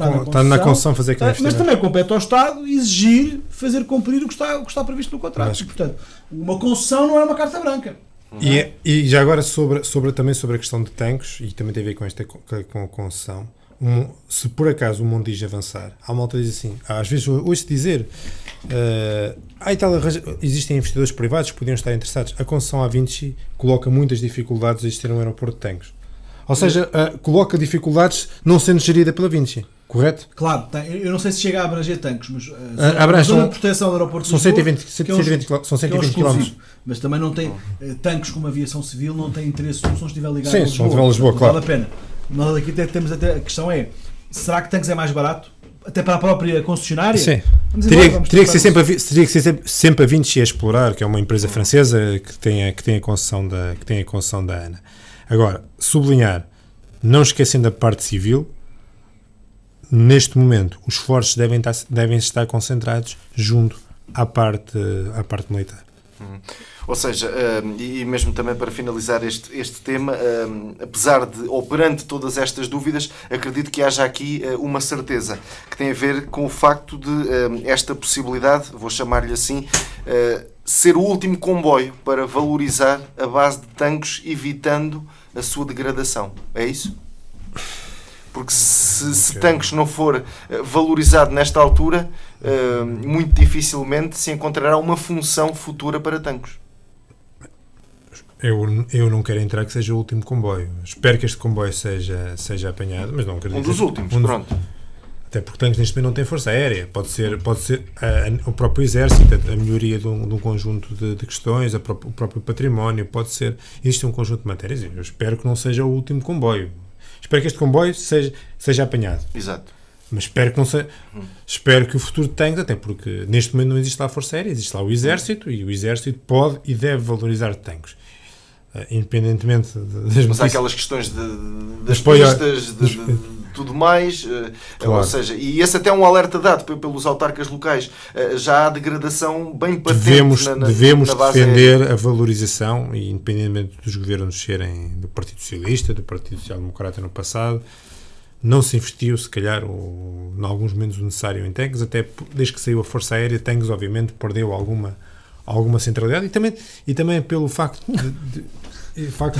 fazer aquele investimento. Mas também compete ao Estado exigir fazer cumprir o que está previsto no contrato. E, portanto, uma concessão não é uma carta branca. E já agora também sobre a questão de tanques, e também tem a ver com com a concessão, se por acaso o Montijo avançar, há malta que diz assim, às vezes ouço dizer, existem investidores privados que podiam estar interessados. A concessão à Vinci coloca muitas dificuldades a existir um aeroporto de tanques. Ou seja, coloca dificuldades não sendo gerida pela Vinci, correto? Claro, eu não sei se chega a abranger tanques, mas abrange a proteção do aeroporto são 120 km. Mas também não tem tanques como a aviação civil, não tem interesse se não estiver ligado a Lisboa, claro. Vale a pena. Nós aqui temos até a questão será que tanques é mais barato? Até para a própria concessionária? Sim. Teria que ser sempre a Vinci a explorar, que é uma empresa francesa que tem a concessão da ANA. Agora, sublinhar, não esquecendo a parte civil, neste momento os esforços devem estar concentrados junto à parte militar. Ou seja, e mesmo também para finalizar este tema, apesar de, ou perante todas estas dúvidas, acredito que haja aqui uma certeza, que tem a ver com o facto de esta possibilidade, vou chamar-lhe assim, ser o último comboio para valorizar a base de tanques, evitando a sua degradação. É isso? Porque se tanques não for valorizado nesta altura, muito dificilmente se encontrará uma função futura para tanques. Eu não quero entrar que seja o último comboio. Espero que este comboio seja apanhado, mas não acredito. Um dos últimos, pronto. Até porque tanques neste momento não têm força aérea. Pode ser o próprio exército, a melhoria de um conjunto de questões, o próprio património, pode ser. Existe um conjunto de matérias. Eu espero que não seja o último comboio. Espero que este comboio seja apanhado. Exato. Mas espero que não seja. Espero que o futuro tenha, até porque neste momento não existe lá a força aérea, existe lá o exército, e o exército pode e deve valorizar tanques. Independentemente das mas há aquelas questões das pistas, de tudo mais, claro. Ou seja, e esse até é um alerta dado pelos autarcas locais, já há degradação bem patente. Devemos na base defender aérea. A valorização, e independentemente dos governos serem do Partido Socialista, do Partido Social Democrata no passado, não se investiu, se calhar, em alguns momentos o necessário em tanques, até desde que saiu a Força Aérea, tanques obviamente perdeu alguma centralidade, e também pelo facto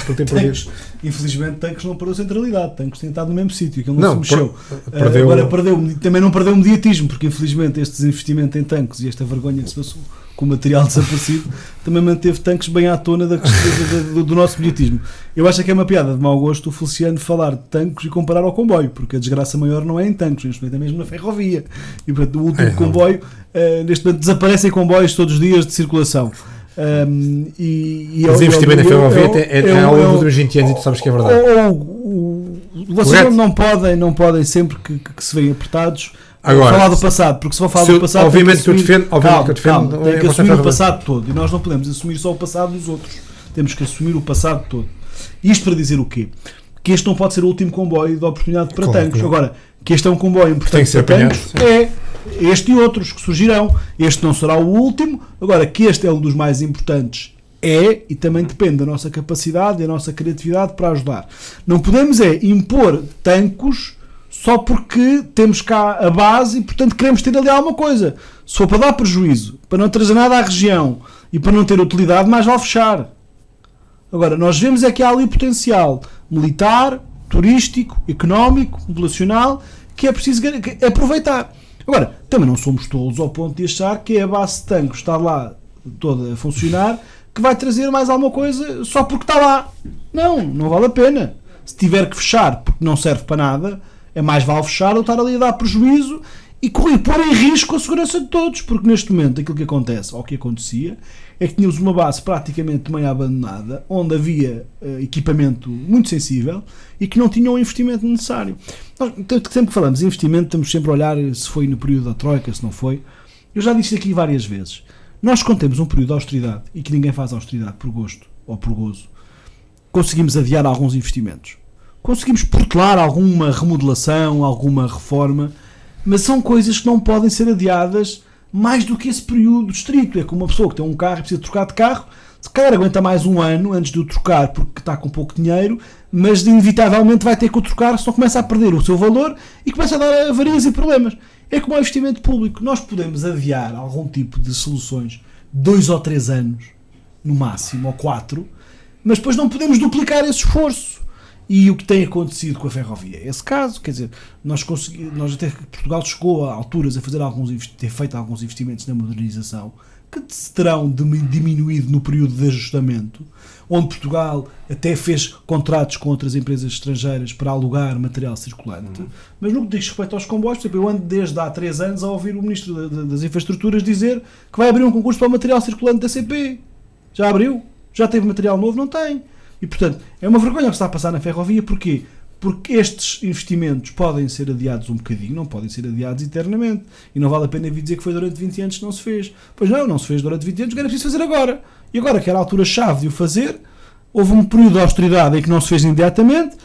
por ter tanques, infelizmente tanques não perdeu centralidade, tanques têm estado no mesmo sítio, aquilo não se mexeu. Agora também não perdeu o mediatismo, porque infelizmente este desinvestimento em tanques e esta vergonha que se passou com o material desaparecido também manteve tanques bem à tona do nosso mediatismo. Eu acho que é uma piada de mau gosto o Feliciano falar de tanques e comparar ao comboio, porque a desgraça maior não é em tanques, neste momento é mesmo na ferrovia, e portanto o último comboio, neste momento desaparecem comboios todos os dias de circulação. Mas o investimento na ferrovia é ao longo dos últimos 20 anos, e tu sabes que é verdade. Vocês não podem sempre que se veem apertados agora, falar do passado, porque se for falar do passado, obviamente que eu defendo tem que assumir o passado todo, e nós não podemos assumir só o passado dos outros, temos que assumir o passado todo. Isto para dizer o quê? Que este não pode ser o último comboio de oportunidade para tanques. Agora, que este é um comboio importante para tanques, este e outros que surgirão. Este não será o último. Agora, que este é um dos mais importantes, e também depende da nossa capacidade e da nossa criatividade para ajudar. Não podemos impor tanques só porque temos cá a base e, portanto, queremos ter ali alguma coisa. Se for para dar prejuízo, para não trazer nada à região e para não ter utilidade, mais vale fechar. Agora, nós vemos que há ali potencial militar, turístico, económico, populacional, que é preciso aproveitar. Agora, também não somos tolos ao ponto de achar que a base de tanques está lá toda a funcionar, que vai trazer mais alguma coisa só porque está lá. Não vale a pena. Se tiver que fechar porque não serve para nada, é mais vale fechar ou estar ali a dar prejuízo e pôr em risco a segurança de todos, porque neste momento aquilo que acontece, ou o que acontecia, é que tínhamos uma base praticamente meio abandonada, onde havia equipamento muito sensível e que não tinha o investimento necessário. Nós, sempre que falamos em investimento, estamos sempre a olhar se foi no período da Troika, se não foi. Eu já disse aqui várias vezes. Nós, quando temos um período de austeridade, e que ninguém faz austeridade por gosto ou por gozo, conseguimos adiar alguns investimentos. Conseguimos protelar alguma remodelação, alguma reforma, mas são coisas que não podem ser adiadas mais do que esse período estrito. É como uma pessoa que tem um carro e precisa trocar de carro, calhar aguenta mais um ano antes de o trocar porque está com pouco dinheiro, mas inevitavelmente vai ter que o trocar, senão começa a perder o seu valor e começa a dar avarias e problemas. É como o investimento público. Nós podemos adiar algum tipo de soluções 2 ou 3 anos, no máximo, ou 4, mas depois não podemos duplicar esse esforço. E o que tem acontecido com a ferrovia é esse caso, quer dizer, nós até que Portugal chegou a alturas a ter feito alguns investimentos na modernização que se terão diminuído no período de ajustamento, onde Portugal até fez contratos com outras empresas estrangeiras para alugar material circulante, mas no que diz respeito aos comboios, por exemplo, eu ando desde há 3 anos a ouvir o Ministro das Infraestruturas dizer que vai abrir um concurso para o material circulante da CP. Já abriu? Já teve material novo? Não tem. E, portanto, é uma vergonha o que está a passar na ferrovia. Porquê? Porque estes investimentos podem ser adiados um bocadinho, não podem ser adiados eternamente. E não vale a pena vir dizer que foi durante 20 anos que não se fez. Pois não se fez durante 20 anos, que era preciso fazer agora. E agora, que era a altura-chave de o fazer, houve um período de austeridade em que não se fez imediatamente.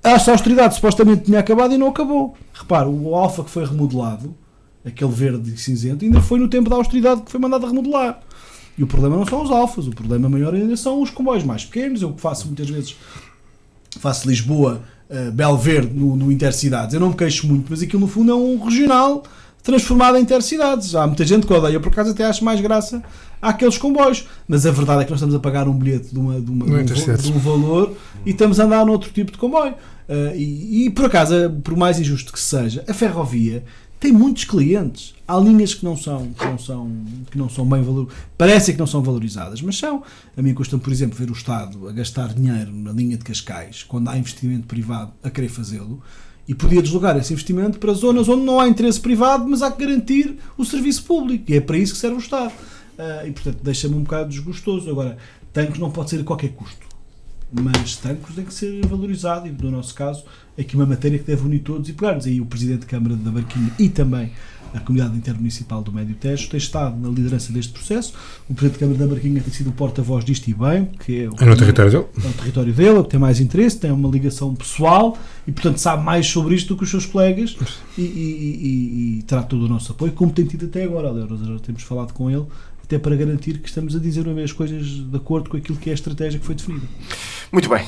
Essa austeridade supostamente tinha acabado e não acabou. Repare, o Alfa que foi remodelado, aquele verde e cinzento, ainda foi no tempo da austeridade que foi mandado a remodelar. E o problema não são os Alfas, o problema maior ainda são os comboios mais pequenos. Eu faço muitas vezes, Lisboa, Belverde no Intercidades. Eu não me queixo muito, mas aquilo no fundo é um regional transformado em Intercidades. Há muita gente que odeia, por acaso até acho mais graça àqueles comboios. Mas a verdade é que nós estamos a pagar um bilhete de um valor e estamos a andar noutro tipo de comboio. E por acaso, por mais injusto que seja, a ferrovia tem muitos clientes. Há linhas que não são bem valorizadas, parecem que não são valorizadas, mas são. A mim custa-me, por exemplo, ver o Estado a gastar dinheiro na linha de Cascais, quando há investimento privado a querer fazê-lo, e podia deslocar esse investimento para zonas onde não há interesse privado, mas há que garantir o serviço público, e é para isso que serve o Estado. E, portanto, deixa-me um bocado desgostoso. Agora, tanques não pode ser a qualquer custo, mas tanques tem que ser valorizado, e no nosso caso, é aqui uma matéria que deve unir todos e pegar-nos. Aí o Presidente da Câmara da Barquinha e também a Comunidade Intermunicipal do Médio Tejo tem estado na liderança deste processo. O Presidente da Câmara da Barquinha tem sido o porta-voz disto e bem, que é no território dele. É o território dele, que tem mais interesse, tem uma ligação pessoal e, portanto, sabe mais sobre isto do que os seus colegas e terá todo o nosso apoio, como tem tido até agora. Aliás, já temos falado com ele, até para garantir que estamos a dizer as coisas de acordo com aquilo que é a estratégia que foi definida. Muito bem,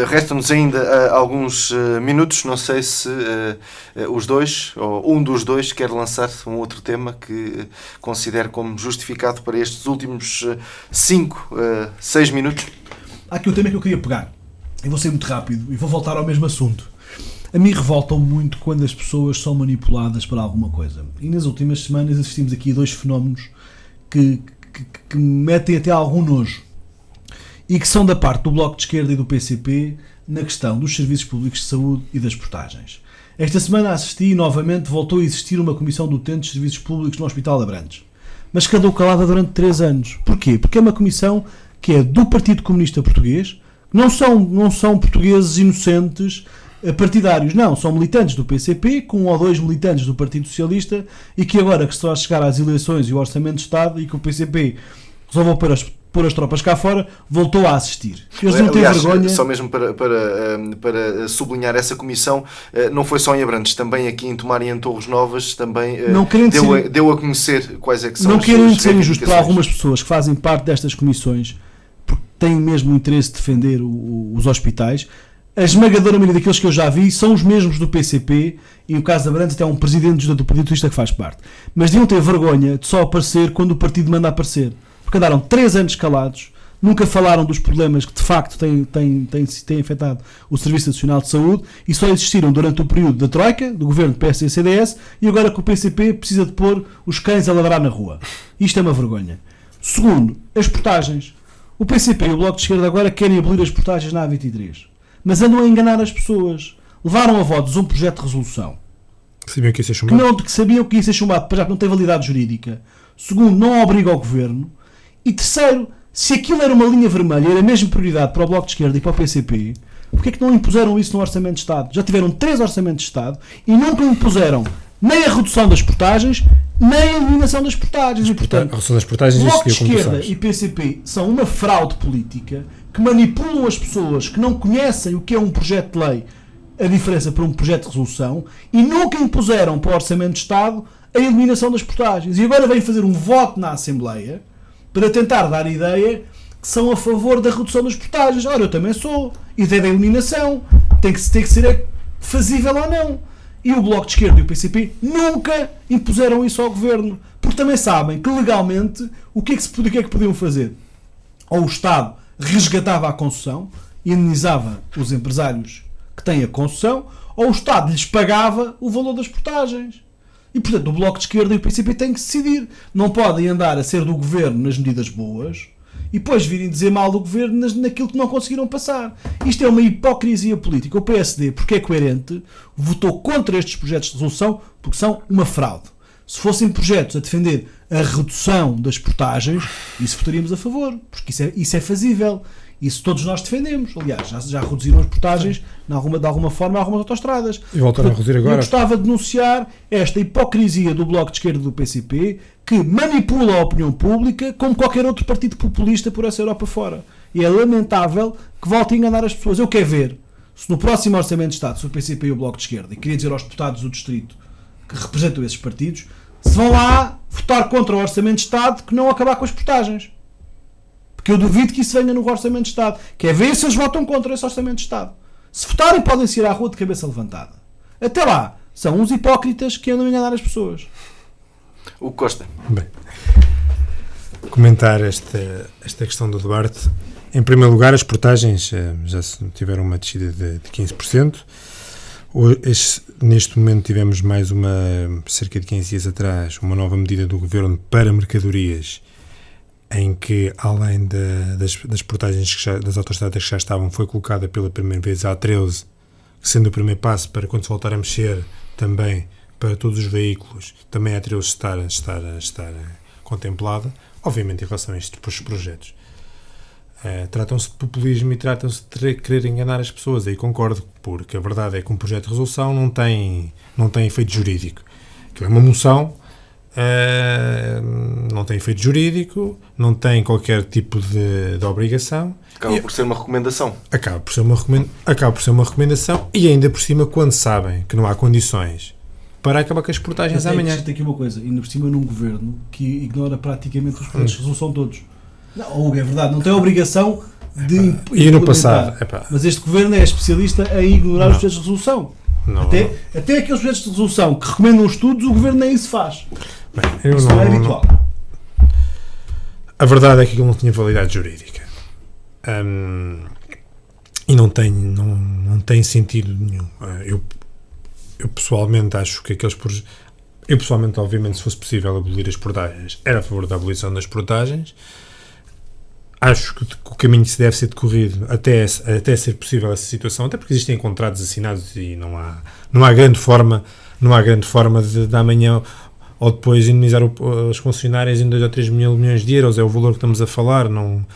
restam-nos ainda alguns minutos, não sei se os dois, ou um dos dois, quer lançar um outro tema que considere como justificado para estes últimos 5, 6 minutos. Há aqui um tema que eu queria pegar, e vou ser muito rápido, e vou voltar ao mesmo assunto. A mim revoltam muito quando as pessoas são manipuladas para alguma coisa. E nas últimas semanas assistimos aqui a 2 fenómenos que me metem até algum nojo e que são da parte do Bloco de Esquerda e do PCP na questão dos serviços públicos de saúde e das portagens. Esta semana assisti e novamente voltou a existir uma comissão de utentes de serviços públicos no Hospital de Abrantes, mas que andou calada durante 3 anos. Porquê? Porque é uma comissão que é do Partido Comunista Português, não são portugueses inocentes partidários, não, são militantes do PCP, com 1 ou 2 militantes do Partido Socialista, e que agora que estão a chegar às eleições e o Orçamento de Estado, e que o PCP resolveu pôr as tropas cá fora, voltou a assistir. Eles não têm vergonha. Só mesmo para sublinhar essa comissão, não foi só em Abrantes, também aqui em Tomar e em Torres Novas, também deu a conhecer quais é que são não as suas querem ser injusto para algumas pessoas que fazem parte destas comissões, porque têm mesmo o interesse de defender os hospitais. A esmagadora maioria daqueles que eu já vi são os mesmos do PCP, e no caso de Abrantes até um presidente do Partido Socialista que faz parte. Mas deviam ter vergonha de só aparecer quando o partido manda aparecer. Porque andaram 3 anos calados, nunca falaram dos problemas que de facto têm afetado o Serviço Nacional de Saúde, e só existiram durante o período da Troika, do governo do PSD e CDS, e agora que o PCP precisa de pôr os cães a ladrar na rua. Isto é uma vergonha. Segundo, as portagens. O PCP e o Bloco de Esquerda agora querem abolir as portagens na A23. Mas andam a enganar as pessoas. Levaram a votos um projeto de resolução sabiam que ia ser chumbado. Que sabiam que ia ser chumbado, já que não tem validade jurídica. Segundo, não obriga ao governo. E terceiro, se aquilo era uma linha vermelha, era mesmo prioridade para o Bloco de Esquerda e para o PCP, porque é que não impuseram isso no Orçamento de Estado? Já tiveram 3 orçamentos de Estado e nunca impuseram nem a redução das portagens, nem a eliminação das portagens. E, portanto, a redução das portagens Bloco de Esquerda e PCP são uma fraude política que manipulam as pessoas que não conhecem o que é um projeto de lei, a diferença para um projeto de resolução, e nunca impuseram para o Orçamento de Estado a eliminação das portagens. E agora vêm fazer um voto na Assembleia para tentar dar a ideia que são a favor da redução das portagens. Ora, eu também sou. Ideia da eliminação. Tem que ser fazível ou não. E o Bloco de Esquerda e o PCP nunca impuseram isso ao Governo. Porque também sabem que legalmente o que é que podiam fazer? Ou o Estado resgatava a concessão e indenizava os empresários que têm a concessão, ou o Estado lhes pagava o valor das portagens. E, portanto, o Bloco de Esquerda e o PCP têm que se decidir. Não podem andar a ser do Governo nas medidas boas e depois virem dizer mal do Governo naquilo que não conseguiram passar. Isto é uma hipocrisia política. O PSD, porque é coerente, votou contra estes projetos de resolução porque são uma fraude. Se fossem projetos a defender a redução das portagens, isso votaríamos a favor, porque isso é fazível. Isso todos nós defendemos. Aliás, já reduziram as portagens de alguma forma a algumas autoestradas. E voltaram a reduzir agora. Eu gostava de denunciar esta hipocrisia do Bloco de Esquerda e do PCP, que manipula a opinião pública como qualquer outro partido populista por essa Europa fora. E é lamentável que volte a enganar as pessoas. Eu quero ver se no próximo Orçamento de Estado, se o PCP e o Bloco de Esquerda, e queria dizer aos deputados do Distrito que representam esses partidos, se vão lá votar contra o Orçamento de Estado que não acabar com as portagens. Porque eu duvido que isso venha no Orçamento de Estado. Quer ver se eles votam contra esse Orçamento de Estado. Se votarem, podem-se ir à rua de cabeça levantada. Até lá, são uns hipócritas que andam a enganar as pessoas. O Costa. Bem, comentar esta questão do Duarte. Em primeiro lugar, as portagens já tiveram uma descida de 15%. Neste momento tivemos cerca de 15 dias atrás, uma nova medida do Governo para mercadorias, em que, além das portagens das autoestradas que já estavam, foi colocada pela primeira vez a A13, sendo o primeiro passo para, quando se voltar a mexer, também para todos os veículos, também a A13 estar contemplada, obviamente em relação a estes projetos. Tratam-se de populismo e tratam-se de querer enganar as pessoas, aí concordo, porque a verdade é que um projeto de resolução não tem efeito jurídico. Aquilo é uma moção, não tem efeito jurídico, não tem qualquer tipo de obrigação. Acaba por ser uma recomendação. Acaba por ser uma recomendação e ainda por cima, quando sabem que não há condições para acabar com as portagens amanhã. Tem aqui uma coisa, ainda por cima num governo que ignora praticamente os projetos de resolução todos. Não, é verdade, não tem a obrigação de e no passado, mas este governo é especialista em ignorar os projetos de resolução. Até aqueles projetos de resolução que recomendam estudos, o governo nem isso faz. Bem, isso não é habitual. A verdade é que aquilo não tinha validade jurídica. E não tem sentido nenhum. Eu pessoalmente acho que aqueles projetos. Eu pessoalmente, obviamente, se fosse possível abolir as portagens, era a favor da abolição das portagens. Acho que o caminho se deve ser decorrido até ser possível essa situação, até porque existem contratos assinados e não há grande forma de amanhã ou depois indemnizar as concessionárias em 2 ou 3 milhões de euros. É o valor que estamos a falar. Não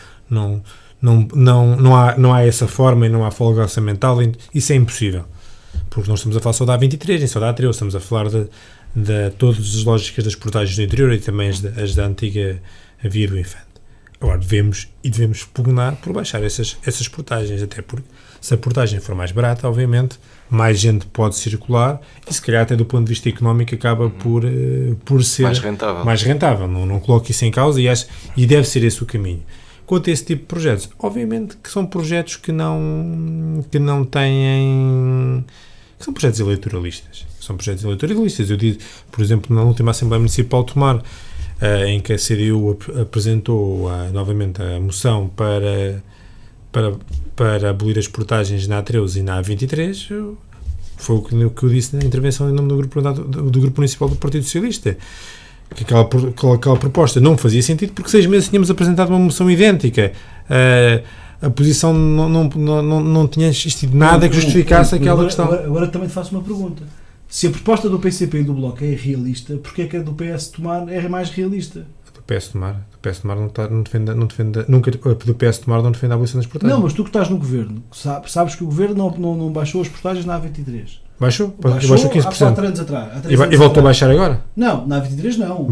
há essa forma e não há folga orçamental. Isso é impossível, porque nós estamos a falar só da A23 e só da A13. Estamos a falar de todas as lógicas das portagens do interior e também as da antiga Via do Infante. Agora devemos pugnar por baixar essas portagens, até porque se a portagem for mais barata, obviamente, mais gente pode circular e se calhar até do ponto de vista económico acaba por ser mais rentável. Não coloco isso em causa e deve ser esse o caminho. Quanto a esse tipo de projetos, obviamente que são projetos que não têm... que são projetos eleitoralistas. Eu disse, por exemplo, na última Assembleia Municipal de Tomar, em que a CDU apresentou novamente a moção para abolir as portagens na A13 e na A23, foi o que eu disse na intervenção em nome do Grupo Municipal do Partido Socialista, que aquela proposta não fazia sentido porque 6 meses tínhamos apresentado uma moção idêntica. A posição não tinha existido nada que justificasse aquela questão. Agora também te faço uma pergunta. Se a proposta do PCP e do Bloco é realista, porquê é que a do PS Tomar é mais realista? Do PS Tomar não defende nunca, do PS Tomar não defende a abolição das portagens. Não, mas tu que estás no governo, sabes que o governo não baixou as portagens na A23. Baixou 15%. Há 4 anos atrás. E voltou a baixar agora? Não, na A23 não.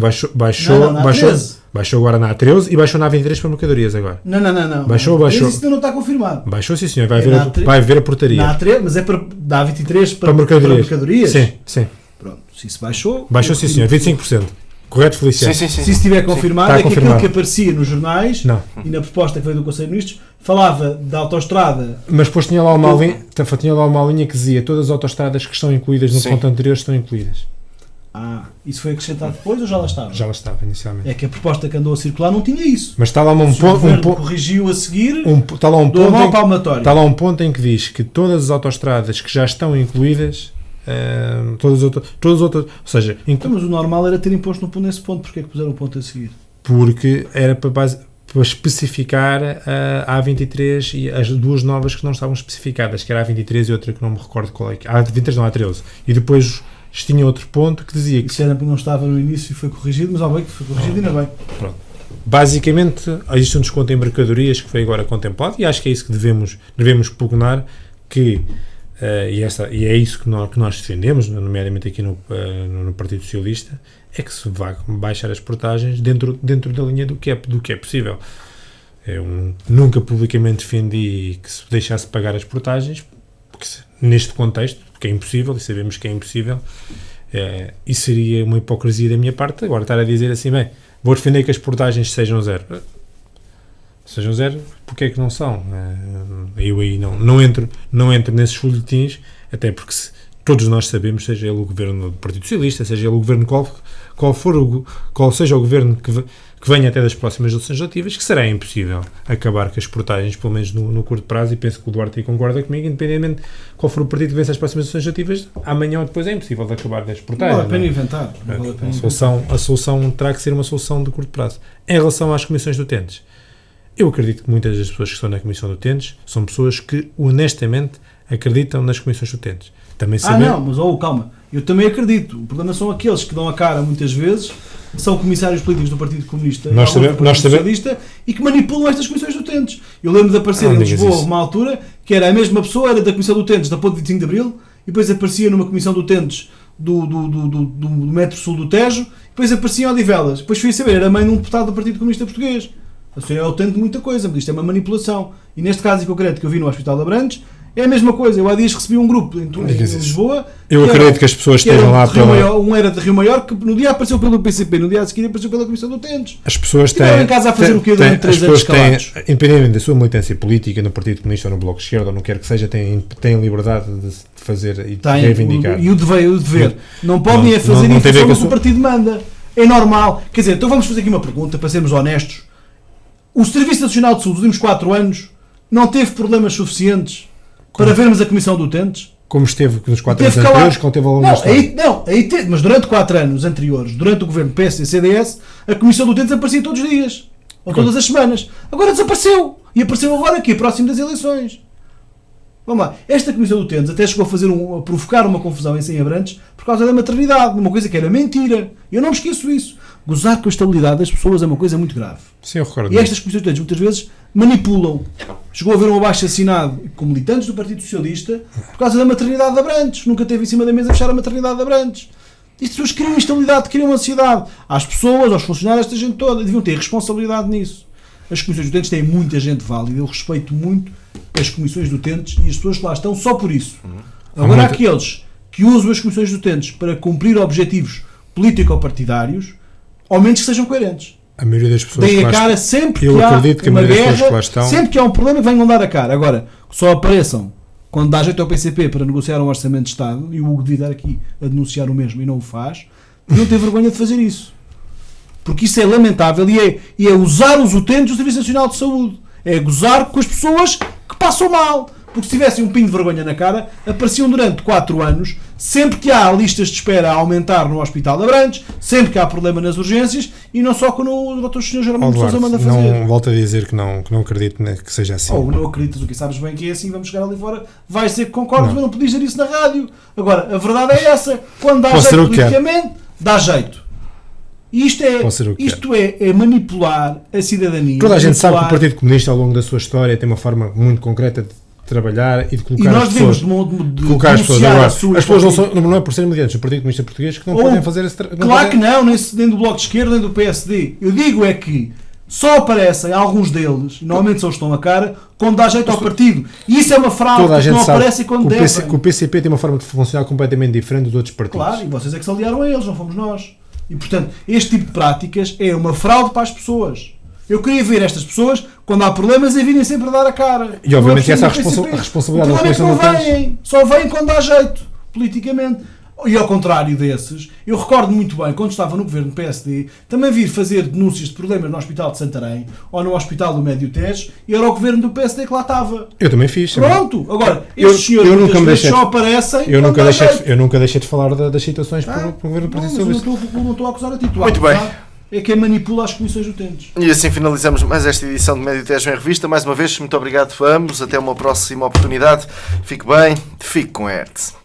Baixou agora na A13 e baixou na A23 para mercadorias agora. Não. Baixou. Isso ainda não está confirmado. Baixou, sim senhor. Vai ver a portaria. Na A3, mas é da A23 para mercadorias. Sim. Sim. Pronto, se isso baixou... Baixou, sim senhor. 25%. Correto, Feliciano? Sim. Se isso estiver confirmado, Está é que confirmado. aquilo que aparecia nos jornais Não. e na proposta que veio do Conselho de Ministros falava da autoestrada. Mas depois tinha lá uma linha que dizia todas as autoestradas que estão incluídas no Sim. ponto anterior estão incluídas. Isso foi acrescentado depois ou já lá estava? Já lá estava, inicialmente. É que a proposta que andou a circular não tinha isso. Mas está lá um Se o governo ponto... corrigiu a seguir, Está lá um dou a ponto mão em que- palmatória. está lá um ponto em que diz que todas as autoestradas que já estão incluídas, todas as outras, ou seja, Então, mas o normal era ter imposto nesse ponto. Porquê é que puseram o ponto a seguir? porque era para especificar a A23 e as duas novas que não estavam especificadas, que era a A23 e outra que não me recordo qual é. A A23 não, a A13. E depois tinha outro ponto que dizia que Isso era porque não estava no início e foi corrigido, mas ao bem que foi corrigido ainda bem. basicamente existe um desconto em mercadorias que foi agora contemplado e acho que é isso que devemos pugnar, que e é isso que nós defendemos, nomeadamente aqui no Partido Socialista, é que se vá baixar as portagens dentro da linha do que é possível. Eu nunca publicamente defendi que se deixasse pagar as portagens, porque neste contexto, porque é impossível, e sabemos que é impossível, isso seria uma hipocrisia da minha parte. Agora estar a dizer assim, bem, vou defender que as portagens sejam zero. Sejam zero, porque é que não são? Eu aí não entro nesses folhetins, até porque todos nós sabemos, seja ele o governo do Partido Socialista, seja ele o governo qual seja o governo que venha até das próximas eleições legislativas, que será impossível acabar com as portagens, pelo menos no curto prazo, e penso que o Duarte aí concorda comigo, independentemente de qual for o partido que vence as próximas eleições legislativas, amanhã ou depois é impossível de acabar com as portagens. Não vale a pena inventar. Não vale a pena A solução terá que ser uma solução de curto prazo. Em relação às comissões de utentes, eu acredito que muitas das pessoas que estão na Comissão de Utentes são pessoas que honestamente acreditam nas comissões de utentes. Também não, mas calma. Eu também acredito. O problema são aqueles que dão a cara muitas vezes, são comissários políticos do Partido Comunista Nós do sabemos- Partido Socialista e que manipulam estas comissões de utentes. Eu lembro de aparecer Não em digas Lisboa isso. uma altura que era a mesma pessoa, era da Comissão de Utentes da Ponte 25 de Abril e depois aparecia numa Comissão de Utentes do Metro Sul do Tejo, depois aparecia em Odivelas. Depois fui saber, era mãe de um deputado do Partido Comunista Português. A senhora é utente de muita coisa, mas isto é uma manipulação. E neste caso em concreto que eu vi no Hospital de Abrantes, é a mesma coisa. Eu há dias recebi um grupo em Lisboa. Eu acredito que as pessoas estejam lá pela... Um era de Rio Maior, que no dia apareceu pelo PCP, no dia a seguir apareceu pela Comissão de Utentes. As pessoas têm... em casa a fazer o quê durante 3 anos calados? Independentemente da sua militância política, no Partido Comunista ou no Bloco de Esquerda, ou não quer que seja, têm liberdade de fazer e de reivindicar. E o dever. Não podem fazer isso só no que o partido manda. É normal. Quer dizer, então vamos fazer aqui uma pergunta, para sermos honestos. O Serviço Nacional de Saúde, nos últimos 4 anos, não teve problemas suficientes para vermos a Comissão de Utentes? Como esteve nos 4 anos anteriores, como teve ao longo da história. Mas durante 4 anos anteriores, durante o governo PSD e CDS, a Comissão de Utentes aparecia todos os dias, ou todas as semanas. Agora desapareceu. E apareceu agora aqui, próximo das eleições. Vamos lá. Esta Comissão de Utentes até chegou a provocar uma confusão em Abrantes por causa da maternidade, uma coisa que era mentira. Eu não me esqueço isso. Gozar com a estabilidade das pessoas é uma coisa muito grave. Sim, eu recordo. E estas comissões de utentes muitas vezes manipulam. Chegou a haver um abaixo-assinado com militantes do Partido Socialista por causa da maternidade de Abrantes. Nunca teve em cima da mesa fechar a maternidade de Abrantes. E as pessoas criam instabilidade, criam ansiedade. Às pessoas, aos funcionários, esta gente toda, deviam ter responsabilidade nisso. As comissões de utentes têm muita gente válida. Eu respeito muito as comissões de utentes e as pessoas que lá estão só por isso. Agora, aqueles que usam as comissões de utentes para cumprir objetivos político-partidários, ao menos que sejam coerentes. A maioria das pessoas deem a cara sempre que eu há acredito que uma a maioria das guerra, pessoas que lá estão... sempre que há um problema, venham dar a cara. Agora, só apareçam quando dá jeito ao PCP para negociar um orçamento de Estado, e o Hugo devia dar aqui a denunciar o mesmo e não o faz, não tem vergonha de fazer isso. Porque isso é lamentável e é usar os utentes do Serviço Nacional de Saúde. É gozar com as pessoas que passam mal. Porque se tivessem um pingo de vergonha na cara, apareciam durante 4 anos, sempre que há listas de espera a aumentar no Hospital de Abrantes, sempre que há problema nas urgências, e não só quando o Dr. Sr. Geralmente Sousa manda fazer. Não volto a dizer que não acredito que seja assim. Ou não acreditas o que sabes bem que é assim, vamos chegar ali fora, vai ser que concordas, mas não podias dizer isso na rádio. Agora, a verdade é essa, quando dá jeito politicamente, dá jeito. E isto é manipular a cidadania. Toda a gente sabe que o Partido Comunista, ao longo da sua história, tem uma forma muito concreta de trabalhar e de colocar as pessoas. Colocar as pessoas. Agora, as pessoas não é por serem militantes do Partido Comunista Português que não podem fazer esse trabalho. Claro que não, nem do Bloco de Esquerda, nem do PSD. Eu digo é que só aparecem alguns deles, e normalmente só estão a cara, quando dá jeito ao partido. E isso é uma fraude, que não aparece quando devem. Que o PCP tem uma forma de funcionar completamente diferente dos outros partidos. Claro, e vocês é que se aliaram a eles, não fomos nós. E, portanto, este tipo de práticas é uma fraude para as pessoas. Eu queria ver estas pessoas, quando há problemas, a virem sempre dar a cara. E obviamente Não é essa preciso responsabilidade o da problema é que Comissão não não vêm. Só vêm quando dá jeito, politicamente. E ao contrário desses, eu recordo muito bem, quando estava no governo PSD, também vir fazer denúncias de problemas no Hospital de Santarém ou no Hospital do Médio Tejo, e era o governo do PSD que lá estava. Eu também fiz. Pronto! Agora, Eu estes senhores nunca muitas me vezes deixei- só aparecem Eu quando nunca, dá deixei, jeito. eu nunca deixei de falar das situações por governo do Não, Partido mas eu Socialista. não estou a acusar a ti. Tu Muito a bem. acusar é quem manipula as comissões utentes. E assim finalizamos mais esta edição de Médio Tejo em Revista. Mais uma vez, muito obrigado a ambos. Até uma próxima oportunidade. Fique bem, fique com a arte.